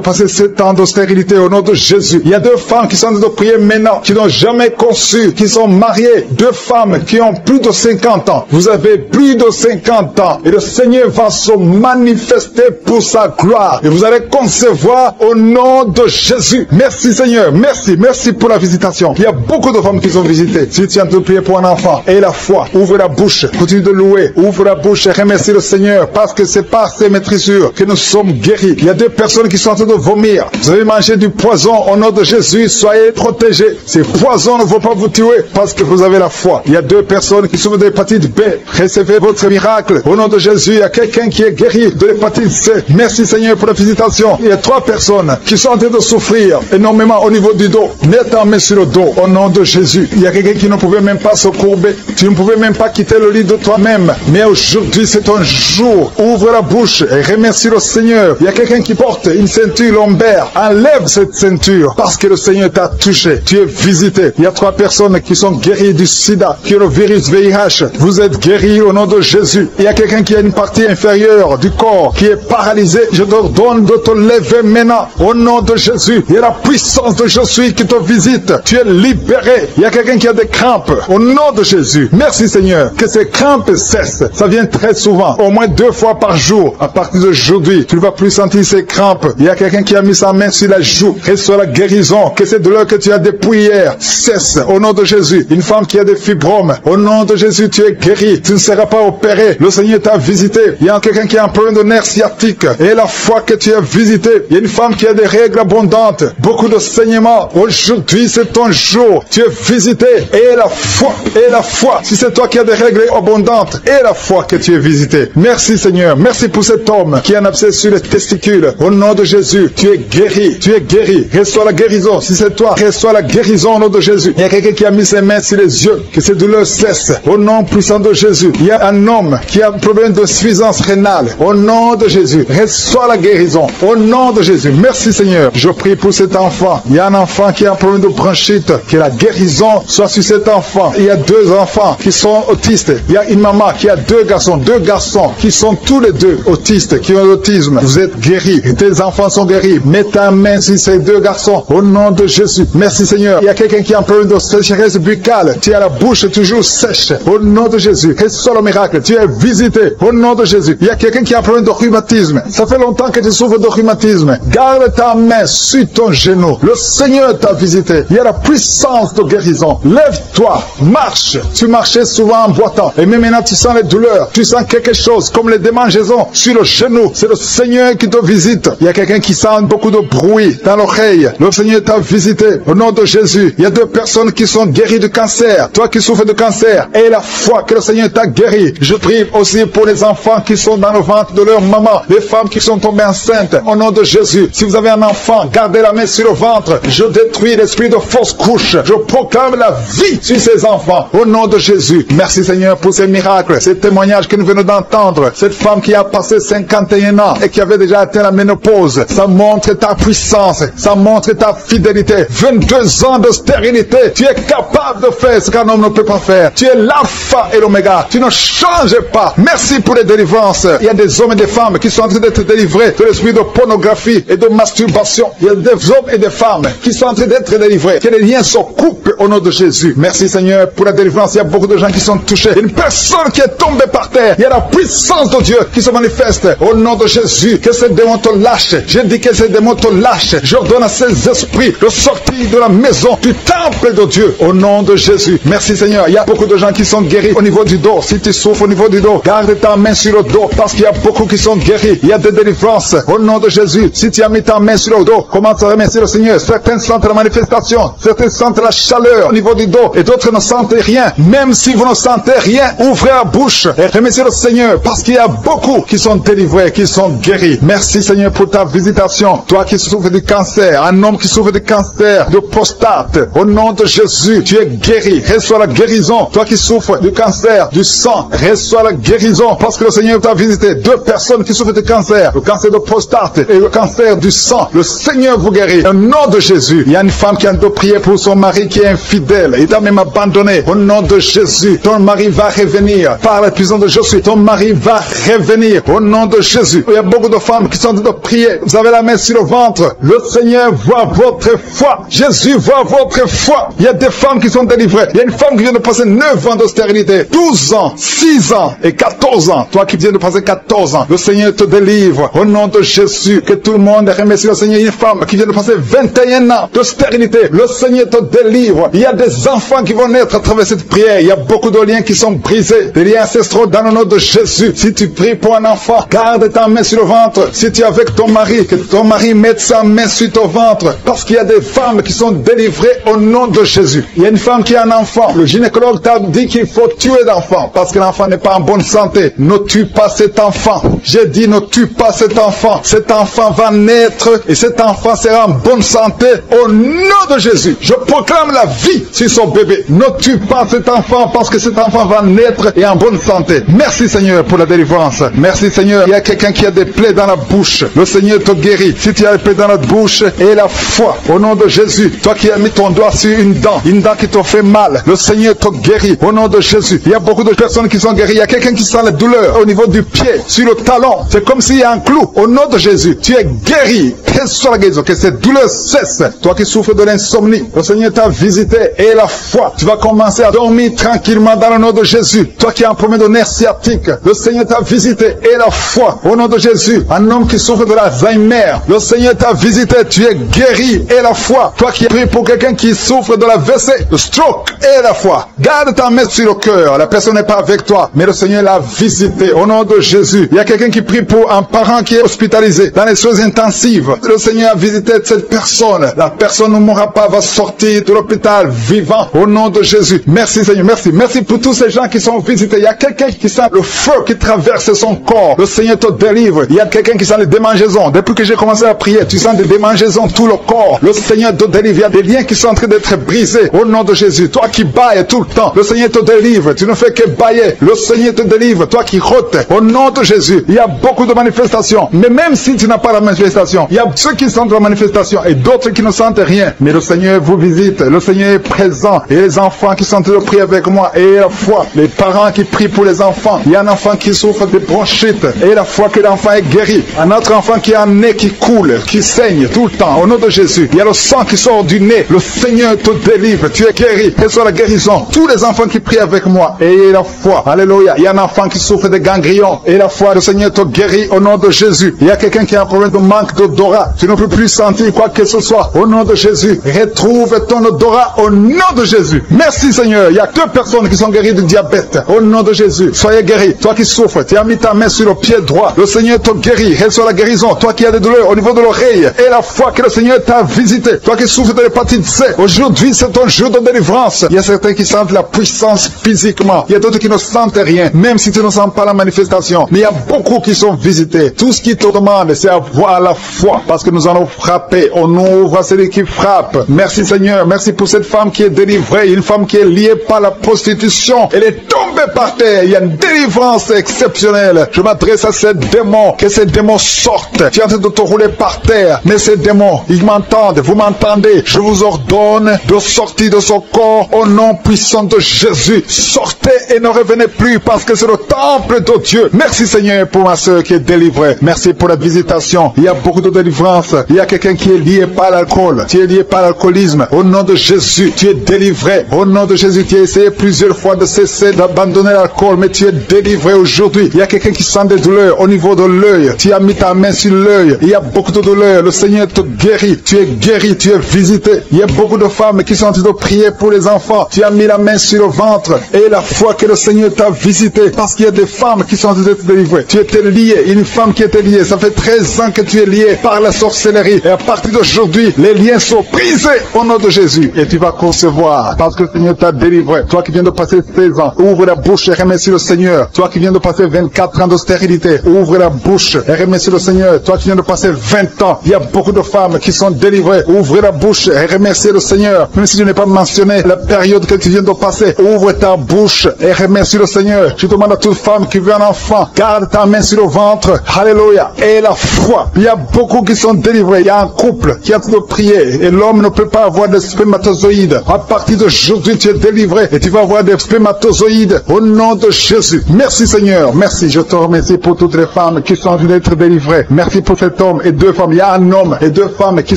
Speaker 2: passer 7 ans de stérilité. Au nom de Jésus. Il y a 2 femmes qui sont en train de prier maintenant. Qui n'ont jamais conçu. Qui sont mariées. 2 femmes qui ont plus de 50 ans. Vous avez plus de 50 ans. Et le Seigneur va se manifester pour sa gloire. Et vous allez concevoir au nom de Jésus. Merci Seigneur. Merci. Merci pour la visitation. Il y a beaucoup de femmes qui sont visitées. Si tu es en train de prier pour un enfant, aie la foi. Ouvre la bouche. Continue de louer. Ouvre la bouche et remercie le Seigneur. Parce que c'est par ces maîtrisures que nous sommes guéris. Il y a 2 personnes qui sont en train de vomir. Vous avez mangé du poison au nom de Jésus. Soyez protégés. Ces poisons ne vont pas vous tuer parce que vous avez la foi. Il y a 2 personnes qui souffrent de l'hépatite B. Recevez votre miracle. Au nom de Jésus, il y a quelqu'un qui est guéri de l'hépatite C. Merci Seigneur pour la visitation. Il y a 3 personnes qui sont en train de souffrir énormément au niveau du dos. Mets ta main sur le dos au nom de Jésus. Il y a quelqu'un qui ne pouvait même pas se courber. Tu ne pouvais même pas quitter le lit de toi-même. Mais aujourd'hui, c'est ton jour. Ouvre la bouche et remercie le Seigneur. Il y a quelqu'un qui porte une ceinture lombaire. Enlève cette ceinture parce que le Seigneur t'a touché. Tu es visité. Il y a 3 personnes qui sont guéries du sida, qui ont le virus VIH. Vous êtes guéris au nom de Jésus. Il y a quelqu'un qui a une partie inférieure du corps qui est paralysée. Je te donne de te lever maintenant au nom de Jésus. Il y a la puissance de je suis qui te visite. Tu es libéré. Il y a quelqu'un qui a des crampes au nom de Jésus. Merci Seigneur. Que ces crampes cessent. Ça vient très souvent, au moins 2 fois par jour. À partir d'aujourd'hui, tu ne vas plus sentir ces crampes. Il y a quelqu'un qui a mis sa main sur la joue. Reçois la guérison. Que ces douleurs que tu as depuis hier cessent au nom de Jésus. Une femme qui a des fibromes. Au nom de Jésus, tu es guéri. Tu ne seras pas opéré. Le Seigneur t'a visité. Il y a quelqu'un qui a un problème de nerf sciatique. Et la fois que tu es visité, il y a une femme qui a des règles abondantes. Beaucoup de saignements. Aujourd'hui, c'est ton jour. Tu es visité. Et la foi. Et la foi. Si c'est toi qui as des règles abondantes. Et la foi que tu es visité. Merci Seigneur. Merci pour cet homme qui a un abcès sur les testicules. Au nom de Jésus, tu es guéri. Tu es guéri. Reçois la guérison. Si c'est toi, reçois la guérison au nom de Jésus. Il y a quelqu'un qui a mis ses mains sur les yeux. Que ces douleurs cessent. Au nom puissant de Jésus. Il y a un homme qui a un problème de suffisance rénale. Au nom de Jésus. Reçois la guérison. Au nom de Jésus. Merci Seigneur. Je prie pour cet enfant. Il y a un enfant qui a un problème de bronchite. Que la guérison soit sur cet enfant. Il y a 2 enfants qui sont autistes. Il y a une maman qui a 2 garçons. 2 garçons qui sont tous les 2 autistes, qui ont l'autisme. Vous êtes guéris. Tes enfants sont guéris. Mets ta main sur ces 2 garçons. Au nom de Jésus. Merci Seigneur. Il y a quelqu'un qui a un problème de sécheresse buccale. Tu as la bouche toujours sèche. Au nom de Jésus. Reçois le miracle. Tu es visité. Au nom de Jésus. Il y a quelqu'un qui a un problème de rhumatisme. Ça fait longtemps que tu souffres de rhumatisme. Garde ta main sur ton genou. Le Seigneur t'a visité. Il y a la puissance de guérison. Lève-toi. Marche. Tu marchais souvent en boitant. Et même maintenant tu sens les douleurs. Tu sens quelque chose comme les démangeaisons sur le genou. C'est le Seigneur qui te visite. Il y a quelqu'un qui sent beaucoup de bruit dans l'oreille. Le Seigneur t'a visité. Au nom de Jésus. Il y a 2 personnes qui sont guéries de cancer. Toi qui souffres de cancer. Et la foi que le Seigneur t'a guéri. Je prie aussi pour les enfants qui sont dans le ventre de leur maman, les femmes qui sont tombées enceintes, au nom de Jésus. Si vous avez un enfant, gardez la main sur le ventre. Je détruis l'esprit de fausse couche. Je proclame la vie sur ces enfants, au nom de Jésus. Merci Seigneur pour ces miracles, ces témoignages que nous venons d'entendre. Cette femme qui a passé 51 ans et qui avait déjà atteint la ménopause, ça montre ta puissance, ça montre ta fidélité. 22 ans de stérilité, tu es capable de faire ce qu'un homme ne peut pas faire. Tu es l'alpha et l'oméga, tu ne changes pas. Merci pour les délivrances. Il y a des hommes et des femmes qui sont en train d'être délivrés de l'esprit de pornographie et de masturbation. Il y a des hommes et des femmes qui sont en train d'être délivrés. Que les liens se coupent au nom de Jésus. Merci Seigneur pour la délivrance. Il y a beaucoup de gens qui sont touchés. Une personne qui est tombée par terre. Il y a la puissance de Dieu qui se manifeste au nom de Jésus. Que ces démons te lâchent. Je dis que ces démons te lâchent. J'ordonne à ces esprits de sortir de la maison, du temple de Dieu, au nom de Jésus. Merci Seigneur. Il y a beaucoup de gens qui sont guéris au niveau du dos. Si tu souffres au niveau du dos, garde ta main sur le dos parce qu'il y a beaucoup qui sont guéris. Il y a des délivrances au nom de Jésus. Si tu as mis ta main sur le dos, commence à remercier le Seigneur. Certains sentent la manifestation, certains sentent la chaleur au niveau du dos et d'autres ne sentent rien. Même si vous ne sentez rien, ouvrez la bouche et remerciez le Seigneur parce qu'il y a beaucoup qui sont délivrés, qui sont guéris. Merci Seigneur pour ta visitation. Toi qui souffres du cancer, un homme qui souffre du cancer de prostate, au nom de Jésus, tu es guéri. Reçois la guérison. Toi qui souffres du cancer du sang, reçois la guérison parce que le Seigneur t'a visité. 2 personnes qui souffrent du cancer, le cancer de prostate et le cancer du sang. Le Seigneur vous guérit. Au nom de Jésus. Il y a une femme qui a de prier pour son mari qui est infidèle. Il t'a même abandonné. Au nom de Jésus, ton mari va revenir. Par la puissance de Jésus, ton mari va revenir. Au nom de Jésus. Il y a beaucoup de femmes qui sont en train de prier. Vous avez la main sur le ventre. Le Seigneur voit votre foi. Jésus voit votre foi. Il y a des femmes qui sont délivrées. Il y a une femme qui vient de passer 9 ans de stérilité, 12 ans, 6 ans et 14 ans. Toi qui viens de passer 14 ans, le Seigneur te délivre. Au nom de Jésus, que tout le monde remercie le Seigneur. Une femme qui vient de passer 21 ans de stérilité, le Seigneur te délivre. Il y a des enfants qui vont naître à travers cette prière. Il y a beaucoup de liens qui sont brisés, des liens ancestraux dans le nom de Jésus. Si tu pries pour un enfant, garde ta main sur le ventre. Si tu es avec ton mari, que ton mari mette sa main sur ton ventre, parce qu'il y a des femmes qui sont délivrées au nom de Jésus. Il y a une femme qui a un enfant. Le gynécologue t'a dit qu'il faut tuer l'enfant parce que l'enfant n'est pas en bonne santé. Ne tue pas cet enfant. J'ai dit ne tue pas cet enfant. Cet enfant va naître et cet enfant sera en bonne santé au nom de Jésus. Je proclame la vie sur son bébé. Ne tue pas cet enfant parce que cet enfant va naître et en bonne santé. Merci Seigneur pour la délivrance. Merci Seigneur. Il y a quelqu'un qui a des plaies dans la bouche. Le Seigneur te guérit. Si tu as des plaies dans la bouche et la foi au nom de Jésus. Toi qui as mis ton doigt sur une dent qui te fait mal, le Seigneur te guérit au nom de Jésus. Il y a beaucoup de personnes qui sont guéries. Il y a quelqu'un qui sent la douleur au niveau du pied, sur le talon. C'est comme s'il y a un clou. Au nom de Jésus, tu es guéri. Que cette douleur cesse. Toi qui souffres de l'insomnie, le Seigneur t'a visité et la foi. Tu vas commencer à dormir tranquillement dans le nom de Jésus. Toi qui as un problème de nerf sciatique, le Seigneur t'a visité et la foi. Au nom de Jésus, un homme qui souffre de l'Alzheimer, le Seigneur t'a visité. Tu es guéri et la foi. Toi qui pries pour quelqu'un qui souffre de la WC, le stroke et la foi. Garde ta main sur le cœur. La personne n'est pas avec toi, mais le Seigneur l'a visité. Au nom de Jésus, il y a quelqu'un qui prie pour un parent qui est hospitalisé dans les soins intensives. Le Seigneur a visité cette personne. La personne ne mourra pas, va sortir de l'hôpital vivant. Au nom de Jésus. Merci Seigneur, merci. Merci pour tous ces gens qui sont visités. Il y a quelqu'un qui sent le feu qui traverse son corps. Le Seigneur te délivre. Il y a quelqu'un qui sent les démangeaisons. Depuis que j'ai commencé à prier, tu sens des démangeaisons tout le corps. Le Seigneur te délivre. Il y a des liens qui sont en train d'être brisés. Au nom de Jésus. Toi qui bailles tout le temps, le Seigneur te délivre. Tu ne fais que bailler. Le Seigneur te délivre. Toi qui rôtes. Au nom de Jésus. Il y a beaucoup de manifestations. Mais même si tu n'as pas la manifestation, il y a ceux qui sentent la manifestation et d'autres qui ne sentent rien. Mais le Seigneur vous visite. Le Seigneur est présent. Et les enfants qui sont en train de prier avec moi. Et la foi. Les parents qui prient pour les enfants. Il y a un enfant qui souffre de bronchite. Et la foi que l'enfant est guéri. Un autre enfant qui a un nez qui coule, qui saigne tout le temps. Au nom de Jésus. Il y a le sang qui sort du nez. Le Seigneur te délivre. Tu es guéri. Reçois la guérison. Tous les enfants qui prient avec moi. Et la foi. Alléluia. Il y a un enfant qui souffre de ganglions. Et la foi. Le Seigneur te guérit au nom de Jésus. Il y a quelqu'un qui a un problème de manque d'odorat. Tu ne peux plus sentir quoi que ce soit. Au nom de Jésus. Retrouve ton odorat au nom de Jésus. Merci Seigneur. Il y a 2 personnes qui sont guéries du diabète. Au nom de Jésus. Soyez guéris. Toi qui souffres. Tu as mis ta main sur le pied droit. Le Seigneur te guérit. Reçois la guérison. Toi qui as des douleurs au niveau de l'oreille. Et la foi que le Seigneur t'a visité. Toi qui souffres de l'hépatite C. Aujourd'hui c'est ton jour de délivrance. Il y a certains qui sentent la puissance physiquement. Il y a d'autres qui ne sentent rien. Même si tu ne sens pas la manifestation. visitation. Mais il y a beaucoup qui sont visités. Tout ce qui te demande, c'est avoir la foi. Parce que nous allons frapper. On ouvre à celui qui frappe. Merci Seigneur. Merci pour cette femme qui est délivrée. Une femme qui est liée par la prostitution. Elle est tombée par terre. Il y a une délivrance exceptionnelle. Je m'adresse à ces démons. Que ces démons sortent. Tu es en train de te rouler par terre. Mais ces démons, ils m'entendent. Vous m'entendez. Je vous ordonne de sortir de son corps au nom puissant de Jésus. Sortez et ne revenez plus parce que c'est le temple de Dieu. Merci Seigneur pour ma soeur qui est délivrée. Merci pour la visitation. Il y a beaucoup de délivrance. Il y a quelqu'un qui est lié par l'alcool. Tu es lié par l'alcoolisme. Au nom de Jésus, tu es délivré. Au nom de Jésus, tu as essayé plusieurs fois de cesser d'abandonner l'alcool, mais tu es délivré aujourd'hui. Il y a quelqu'un qui sent des douleurs au niveau de l'œil. Tu as mis ta main sur l'œil. Il y a beaucoup de douleurs. Le Seigneur te guérit. Tu es guéri. Tu es visité. Il y a beaucoup de femmes qui sont en train de prier pour les enfants. Tu as mis la main sur le ventre et la foi que le Seigneur t'a visité parce qu'il y a des femmes qui sont en train d'être délivrées. Tu étais lié. Une femme qui était liée. Ça fait 13 ans que tu es lié par la sorcellerie. Et à partir d'aujourd'hui, les liens sont brisés au nom de Jésus. Et tu vas concevoir parce que le Seigneur t'a délivré. Toi qui viens de passer 16 ans, ouvre la bouche et remercie le Seigneur. Toi qui viens de passer 24 ans de stérilité, ouvre la bouche et remercie le Seigneur. Toi qui viens de passer 20 ans, il y a beaucoup de femmes qui sont délivrées. Ouvre la bouche et remercie le Seigneur. Même si je n'ai pas mentionné la période que tu viens de passer, ouvre ta bouche et remercie le Seigneur. Je demande à toute femme qui veut un enfant, garde ta main sur le ventre. Alléluia. Et la foi. Il y a beaucoup qui sont délivrés. Il y a un couple qui est en train de prier et l'homme ne peut pas avoir de spermatozoïdes. À partir d'aujourd'hui, tu es délivré et tu vas avoir des spermatozoïdes au nom de Jésus. Merci Seigneur. Merci. Je te remercie pour toutes les femmes qui sont en train d'être délivrées. Merci pour cet homme et deux femmes. Il y a un homme et deux femmes qui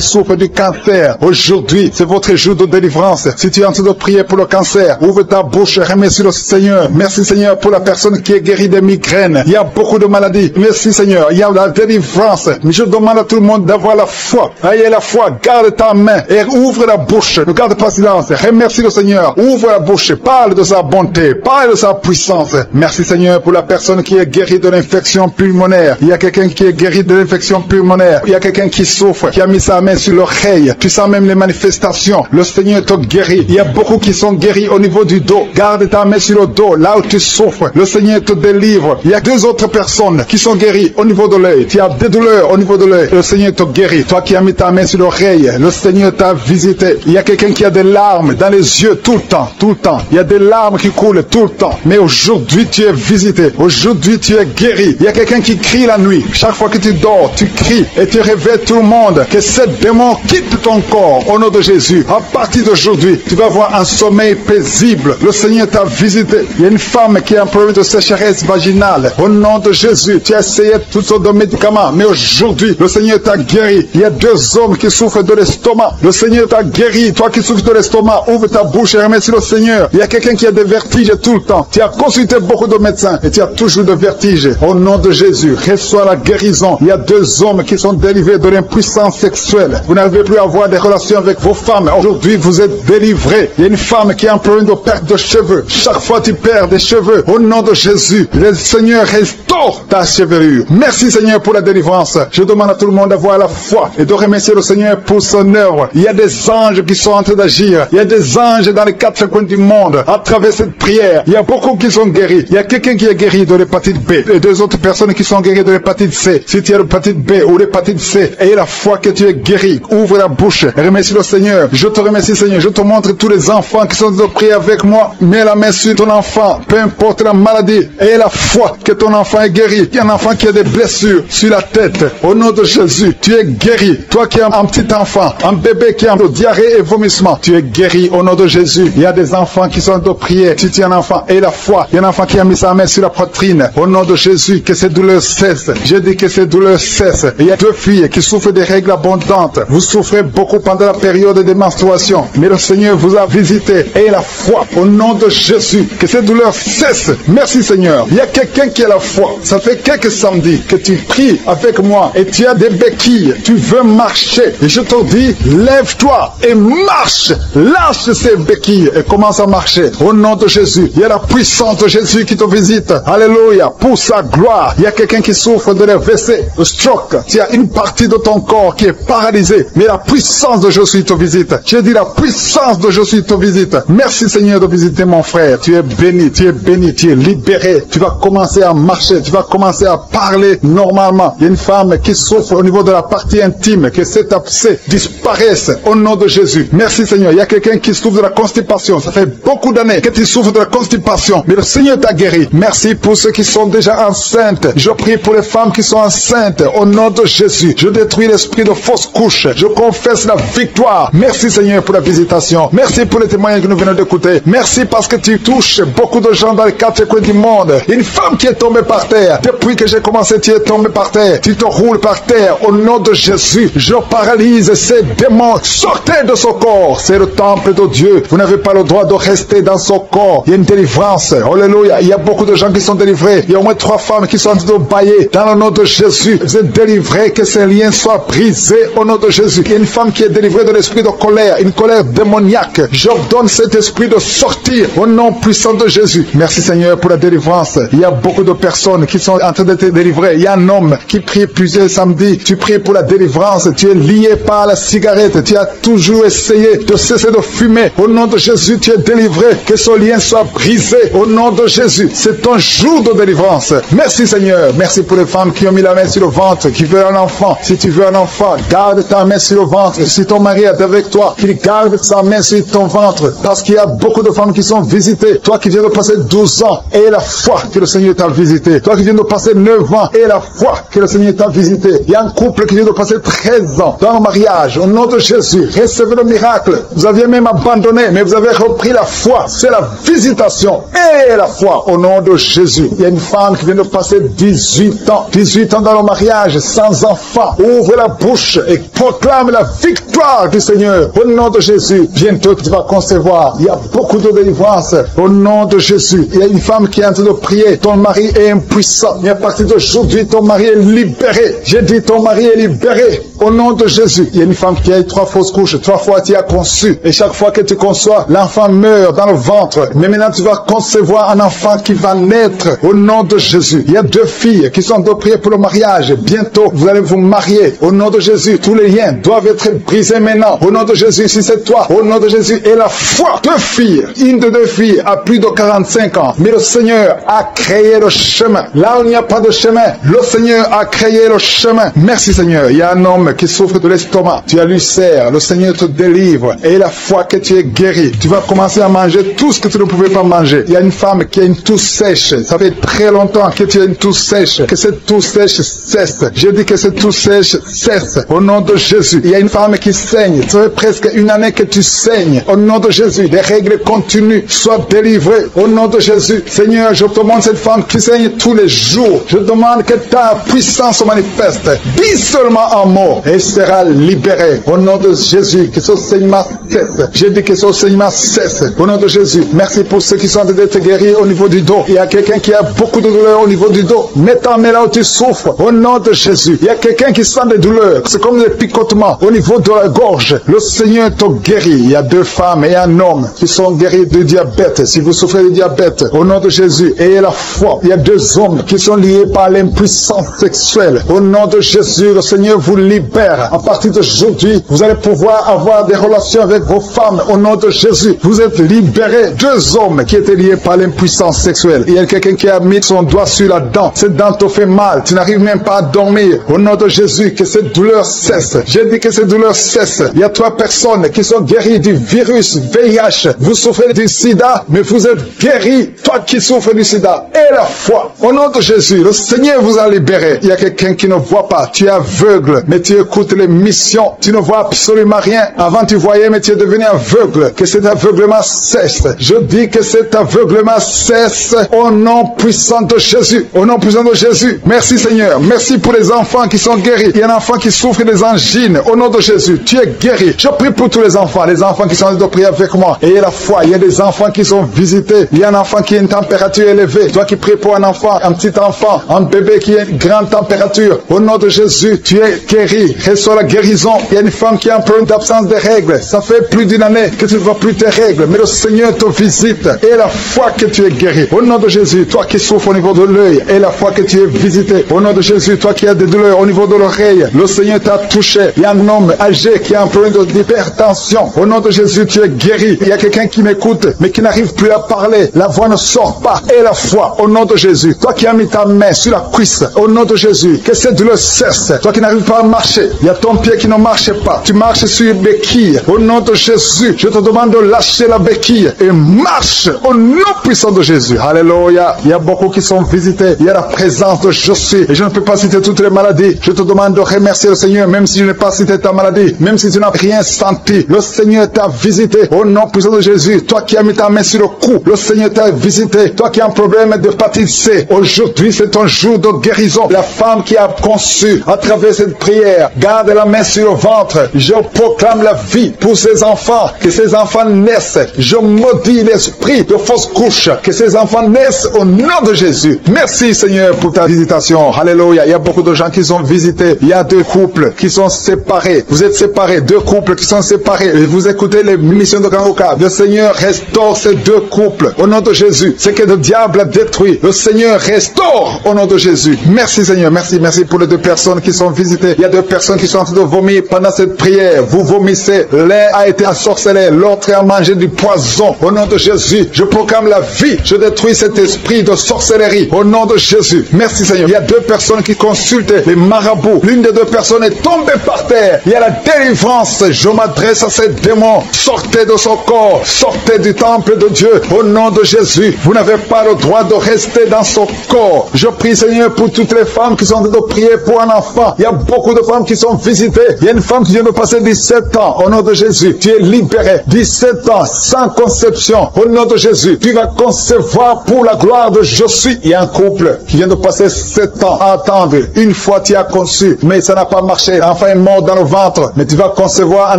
Speaker 2: souffrent du cancer. Aujourd'hui, c'est votre jour de délivrance. Si tu es en train de prier pour le cancer, ouvre ta bouche et remercie le Seigneur. Merci Seigneur pour la personne qui est guérie des migraines. Il y a beaucoup de maladies. Merci Seigneur. Il y a la délivrance. Mais je demande à tout le monde d'avoir la foi. Ayez la foi. Garde ta main et ouvre la bouche. Ne garde pas silence. Remercie le Seigneur. Ouvre la bouche. Parle de sa bonté. Parle de sa puissance. Merci Seigneur pour la personne qui est guérie de l'infection pulmonaire. Il y a quelqu'un qui est guéri de l'infection pulmonaire. Il y a quelqu'un qui souffre, qui a mis sa main sur l'oreille. Tu sens même les manifestations. Le Seigneur te guérit. Il y a beaucoup qui sont guéris au niveau du dos. Garde ta main sur le dos, là où tu souffres. Le Seigneur te délivre. Il y a deux autres personnes qui sont guéries au niveau de l'œil. Tu as des douleurs au niveau de l'œil. Le Seigneur te guérit. Toi qui as mis ta main sur l'oreille, le Seigneur t'a visité. Il y a quelqu'un qui a des larmes dans les yeux tout le temps, tout le temps. Il y a des larmes qui coulent tout le temps. Mais aujourd'hui, tu es visité. Aujourd'hui, tu es guéri. Il y a quelqu'un qui crie la nuit. Chaque fois que tu dors, tu cries et tu réveilles tout le monde. Que ce démon quitte ton corps au nom de Jésus. À partir d'aujourd'hui, tu vas avoir un sommeil paisible. Le Seigneur t'a visité. Il y a une femme qui a un problème de sécheresse vaginale. Au nom de Jésus, tu as essayé toutes sortes de médicaments. Mais aujourd'hui, le Seigneur t'a guéri. Il y a deux hommes qui souffrent de l'estomac. Le Seigneur t'a guéri. Toi qui souffres de l'estomac, ouvre ta bouche et remercie le Seigneur. Il y a quelqu'un qui a des vertiges tout le temps. Tu as consulté beaucoup de médecins et tu as toujours des vertiges. Au nom de Jésus, reçois la guérison. Il y a deux hommes qui sont délivrés de l'impuissance sexuelle. Vous n'avez plus à avoir des relations avec vos femmes. Aujourd'hui, vous êtes délivrés. Il y a une femme qui a un problème de perte de cheveux. Chaque fois tu perds des cheveux. Au nom de Jésus, le Seigneur restaure ta chevelure. Merci Seigneur pour la délivrance. Je demande à tout le monde d'avoir la foi et de remercier le Seigneur pour son œuvre. Il y a des anges qui sont en train d'agir. Il y a des anges dans les quatre coins du monde. À travers cette prière, il y a beaucoup qui sont guéris. Il y a quelqu'un qui est guéri de l'hépatite B et deux autres personnes qui sont guéries de l'hépatite C. Si tu as l'hépatite B ou l'hépatite C, aie la foi que tu es guéri. Ouvre la bouche et remercie le Seigneur. Je te remercie Seigneur. Je te montre tous les enfants qui sont de prier avec moi. Mets la main sur ton enfant, peu importe la maladie. Aie la foi que ton enfant est guéri. Il y a un enfant qui a des blessures sur la tête. Au nom de Jésus, tu es guéri. Toi qui as un petit enfant, un bébé qui a de diarrhée et vomissement, tu es guéri au nom de Jésus. Il y a des enfants qui sont de prier. Si tu es un enfant, aie la foi. Il y a un enfant qui a mis sa main sur la poitrine. Au nom de Jésus, que ces douleurs cessent. Je dis que ces douleurs cessent. Et il y a deux filles qui souffrent des règles abondantes. Vous souffrez beaucoup pendant la période de menstruation. Mais le Seigneur vous a visité. Aie la foi au nom de Jésus. Que ces douleurs cessent. Merci Seigneur. Il y a quelqu'un qui a la foi. Ça fait quelques samedis que tu pries avec moi et tu as des béquilles. Tu veux marcher. Et je te dis, lève-toi et marche. Lâche ces béquilles et commence à marcher. Au nom de Jésus. Il y a la puissance de Jésus qui te visite. Alléluia. Pour sa gloire. Il y a quelqu'un qui souffre de l'AVC, de stroke. Tu as une partie de ton corps qui est paralysée. Mais la puissance de Jésus te visite. Je dis la puissance de Jésus te visite. Merci Seigneur de visiter mon frère. Tu es béni, tu es béni, tu es libéré. Tu vas commencer commencer à marcher, tu vas commencer à parler normalement. Il y a une femme qui souffre au niveau de la partie intime, que cet abcès disparaisse au nom de Jésus. Merci Seigneur. Il y a quelqu'un qui souffre de la constipation. Ça fait beaucoup d'années que tu souffres de la constipation, mais le Seigneur t'a guéri. Merci pour ceux qui sont déjà enceintes. Je prie pour les femmes qui sont enceintes au nom de Jésus. Je détruis l'esprit de fausse couche. Je confesse la victoire. Merci Seigneur pour la visitation. Merci pour les témoignages que nous venons d'écouter. Merci parce que tu touches beaucoup de gens dans les quatre coins du monde. Une femme qui est tombée par terre. Depuis que j'ai commencé, tu es tombée par terre. Tu te roules par terre. Au nom de Jésus, je paralyse ces démons. Sortez de son corps. C'est le temple de Dieu. Vous n'avez pas le droit de rester dans son corps. Il y a une délivrance. Alléluia. Il y a beaucoup de gens qui sont délivrés. Il y a au moins 3 femmes qui sont en train de bailler. Dans le nom de Jésus, vous êtes délivrés. Que ces liens soient brisés au nom de Jésus. Il y a une femme qui est délivrée de l'esprit de colère. Une colère démoniaque. J'ordonne cet esprit de sortir au nom puissant de Jésus. Merci Seigneur pour la délivrance. Il y a beaucoup de personnes qui sont en train d'être délivrées. Il y a un homme qui prie plusieurs samedis. Tu pries pour la délivrance. Tu es lié par la cigarette. Tu as toujours essayé de cesser de fumer. Au nom de Jésus, tu es délivré. Que ce lien soit brisé. Au nom de Jésus. C'est ton jour de délivrance. Merci Seigneur. Merci pour les femmes qui ont mis la main sur le ventre, qui veulent un enfant. Si tu veux un enfant, garde ta main sur le ventre. Si ton mari est avec toi, qu'il garde sa main sur ton ventre. Parce qu'il y a beaucoup de femmes qui sont visitées. Toi qui viens de passer 12 ans, et la foi que le Seigneur t'a visité. Toi qui viens de passer 9 ans, et la foi que le Seigneur t'a visité. Il y a un couple qui vient de passer 13 ans dans le mariage. Au nom de Jésus, recevez le miracle. Vous aviez même abandonné, mais vous avez repris la foi. C'est la visitation et la foi au nom de Jésus. Il y a une femme qui vient de passer 18 ans. 18 ans dans le mariage, sans enfant. Ouvre la bouche et proclame la victoire du Seigneur. Au nom de Jésus, bientôt tu vas concevoir. Il y a beaucoup de délivrance. Au nom de Jésus, il y a une femme qui est en train de prier. Ton mari est impuissant. Mais à partir d'aujourd'hui, ton mari est libéré. J'ai dit ton mari est libéré. Au nom de Jésus, il y a une femme qui a eu 3 fausses couches. 3 fois tu as conçu. Et chaque fois que tu conçois, l'enfant meurt dans le ventre. Mais maintenant tu vas concevoir un enfant qui va naître. Au nom de Jésus. Il y a 2 filles qui sont en train de prier pour le mariage. Bientôt, vous allez vous marier. Au nom de Jésus, tous les liens doivent être brisés maintenant. Au nom de Jésus, si c'est toi, au nom de Jésus, et la foi. 2 filles. Une de 2 filles a plus de 45 ans. Mais le Seigneur a créé le chemin. Là où il n'y a pas de chemin, le Seigneur a créé le chemin. Merci Seigneur. Il y a un homme qui souffre de l'estomac. Tu as l'ulcère. Le Seigneur te délivre. Et la foi que tu es guéri. Tu vas commencer à manger tout ce que tu ne pouvais pas manger. Il y a une femme qui a une toux sèche. Ça fait très longtemps que tu as une toux sèche. Que cette toux sèche cesse. Je dis que cette toux sèche cesse. Au nom de Jésus. Il y a une femme qui saigne. Ça fait presque 1 année que tu saignes. Au nom de Jésus. Des règles continues. Sois délivré. Au nom de Jésus. Seigneur, je te demande cette femme qui saigne tous les jours. Je demande que ta puissance se manifeste. Dis seulement un mot et sera libéré. Au nom de Jésus. Que ce saignement cesse. Je dis que ce saignement cesse. Au nom de Jésus. Merci pour ceux qui sont en train d'être guéris au niveau du dos. Il y a quelqu'un qui a beaucoup de douleurs au niveau du dos. Mets ta main là où tu souffres. Au nom de Jésus. Il y a quelqu'un qui sent des douleurs. C'est comme des picotements au niveau de la gorge. Le Seigneur te guérit. Il y a 2 femmes et un homme qui sont guéris du diabète. Si vous souffrez du diabète, au nom de Jésus, ayez la foi. Il y a 2 hommes qui sont liés par l'impuissance sexuelle. Au nom de Jésus, le Seigneur vous libère. À partir d'aujourd'hui, vous allez pouvoir avoir des relations avec vos femmes. Au nom de Jésus, vous êtes libérés. 2 hommes qui étaient liés par l'impuissance sexuelle. Il y a quelqu'un qui a mis son doigt sur la dent. Cette dent te fait mal. Tu n'arrives même pas à dormir. Au nom de Jésus, que cette douleur cesse. J'ai dit que cette douleur cesse. Il y a 3 personnes qui sont guéries du virus VIH. Vous souffrez du sida, mais vous êtes guéris. Toi qui souffres du sida. Et la foi. Au nom de Jésus, le Seigneur vous a libéré. Il y a quelqu'un qui ne voit pas. Tu es aveugle, mais tu écoutes les missions. Tu ne vois absolument rien. Avant tu voyais, mais tu es devenu aveugle. Que cet aveuglement cesse. Je dis que cet aveuglement cesse au nom puissant de Jésus. Au nom puissant de Jésus. Merci Seigneur. Merci pour les enfants qui sont guéris. Il y a un enfant qui souffre des angines. Au nom de Jésus, tu es guéri. Je prie pour tous les enfants qui sont en train de prier avec moi. Ayez la foi. Il y a des enfants qui sont visités. Il y a un enfant qui a une température élevée. Toi qui pries pour un enfant, un petit enfant, un bébé qui a une grande température. Au nom de Jésus, tu es guéri. guéris. Reçois la guérison. Il y a une femme qui a un problème d'absence de règles. Ça fait plus d'une année que tu ne vois plus tes règles. Mais le Seigneur te visite. Et la foi que tu es guéri. Au nom de Jésus, toi qui souffres au niveau de l'œil. Et la foi que tu es visité. Au nom de Jésus, toi qui as des douleurs au niveau de l'oreille. Le Seigneur t'a touché. Il y a un homme âgé qui a un problème d'hypertension. Au nom de Jésus, tu es guéri. Il y a quelqu'un qui m'écoute, mais qui n'arrive plus à parler. La voix ne sort pas. Et la foi, au nom de Jésus. Toi qui as mis ta main sur la cuisse. Au nom de Jésus. Que cette douleur cesse. Toi qui n'arrives pas à marcher. Il y a ton pied qui ne marche pas. Tu marches sur une béquille. Au nom de Jésus, je te demande de lâcher la béquille et marche au nom puissant de Jésus. Alléluia. Il y a beaucoup qui sont visités. Il y a la présence de je suis. Et je ne peux pas citer toutes les maladies. Je te demande de remercier le Seigneur, même si je n'ai pas cité ta maladie, même si tu n'as rien senti. Le Seigneur t'a visité au nom puissant de Jésus. Toi qui as mis ta main sur le cou, le Seigneur t'a visité. Toi qui as un problème d'hépatite C, aujourd'hui c'est ton jour de guérison. La femme qui a conçu à travers cette prière, garde la main sur le ventre. Je proclame la vie pour ses enfants, que ces enfants naissent. Je maudis l'esprit de fausse couche, que ces enfants naissent au nom de Jésus. Merci Seigneur pour ta visitation. Alléluia. Il y a beaucoup de gens qui sont visités. Il y a deux couples qui sont séparés. Vous êtes séparés. Deux couples qui sont séparés. Et vous écoutez les missions de Kanguka. Le Seigneur restaure ces deux couples au nom de Jésus. Ce que le diable a détruit, le Seigneur restaure au nom de Jésus. Merci Seigneur. Merci pour les deux personnes qui sont visitées. Il y a deux personnes qui sont en train de vomir pendant cette prière. Vous vomissez. L'un a été ensorcelé. L'autre a mangé du poison. Au nom de Jésus, je proclame la vie. Je détruis cet esprit de sorcellerie. Au nom de Jésus. Merci Seigneur. Il y a deux personnes qui consultent les marabouts. L'une des deux personnes est tombée par terre. Il y a la délivrance. Je m'adresse à ces démons. Sortez de son corps. Sortez du temple de Dieu. Au nom de Jésus. Vous n'avez pas le droit de rester dans son corps. Je prie Seigneur pour toutes les femmes qui sont en train de prier pour un enfant. Il y a beaucoup de femmes qui sont visitées. Il y a une femme qui vient de passer 17 ans. Au nom de Jésus. Tu es libéré. 17 ans sans conception. Au nom de Jésus. Tu vas concevoir pour la gloire de je suis. Il y a un couple qui vient de passer 7 ans à attendre. Une fois tu as conçu, mais ça n'a pas marché. L'enfant est mort dans le ventre. Mais tu vas concevoir un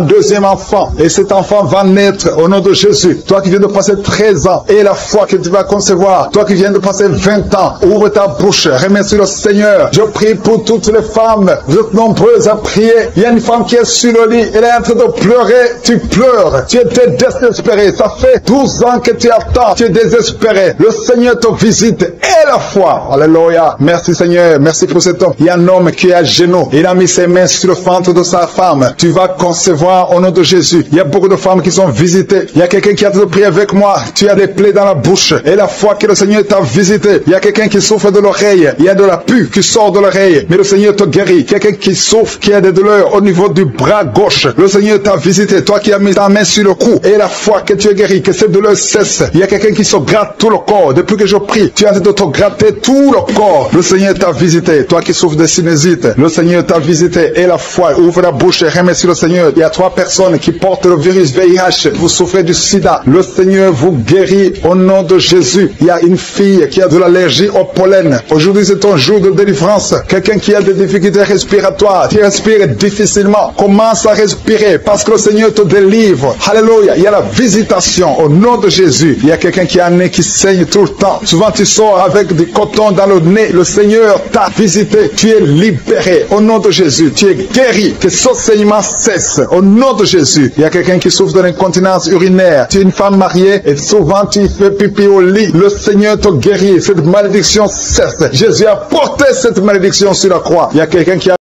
Speaker 2: deuxième enfant. Et cet enfant va naître au nom de Jésus. Toi qui viens de passer 13 ans. Et la foi que tu vas concevoir. Toi qui viens de passer 20 ans. Ouvre ta bouche. Remercie le Seigneur. Je prie pour toutes les femmes. Vous êtes nombreuses à prier. Il y a une femme qui est sur le lit. Elle est en train de pleurer. Tu pleures. Tu étais désespéré. Ça fait 12 ans que tu attends. Tu es désespéré. Le Seigneur te visite. Et la foi. Alléluia. Merci Seigneur. Merci pour cet homme. Il y a un homme qui est à genoux. Il a mis ses mains sur le ventre de sa femme. Tu vas concevoir au nom de Jésus. Il y a beaucoup de femmes qui sont visitées. Il y a quelqu'un qui a prié avec moi. Tu as des plaies dans la bouche. Et la foi que le Seigneur t'a visité. Il y a quelqu'un qui souffre de l'oreille. Il y a de la pus qui sort de l'oreille. Mais le Seigneur te guérit. Quelqu'un qui souffre, qui a des douleurs au niveau du bras gauche. Le Seigneur t'a visité. Toi qui as mis ta main sur le cou. Et la foi que tu es guéri. Que cette douleur cesse. Il y a quelqu'un qui se gratte tout le corps. Depuis que je prie, tu es en train de te gratter tout le corps. Le Seigneur t'a visité. Toi qui souffres de sinusite. Le Seigneur t'a visité. Et la foi. Ouvre la bouche et remercie le Seigneur. Il y a 3 personnes qui portent le virus VIH. Vous souffrez du sida. Le Seigneur vous guérit au nom de Jésus. Il y a une fille qui a de l'allergie au pollen. Aujourd'hui, c'est ton jour de délivrance. Quelqu'un qui a des difficultés respiratoires, qui respire difficilement, commence à respirer parce que le Seigneur te délivre. Alléluia. Il y a la visitation au nom de Jésus. Il y a quelqu'un qui a un nez qui saigne tout le temps. Souvent, tu sors avec du coton dans le nez. Le Seigneur t'a visité. Tu es libéré au nom de Jésus. Tu es guéri. Que ce saignement cesse au nom de Jésus. Il y a quelqu'un qui souffre de l'incontinence urinaire. Tu es une femme mariée et souvent tu fais pipi au lit. Le Seigneur te guérit. Cette malédiction cesse. Jésus a porté cette malédiction sur la croix. Il y a quelqu'un qui a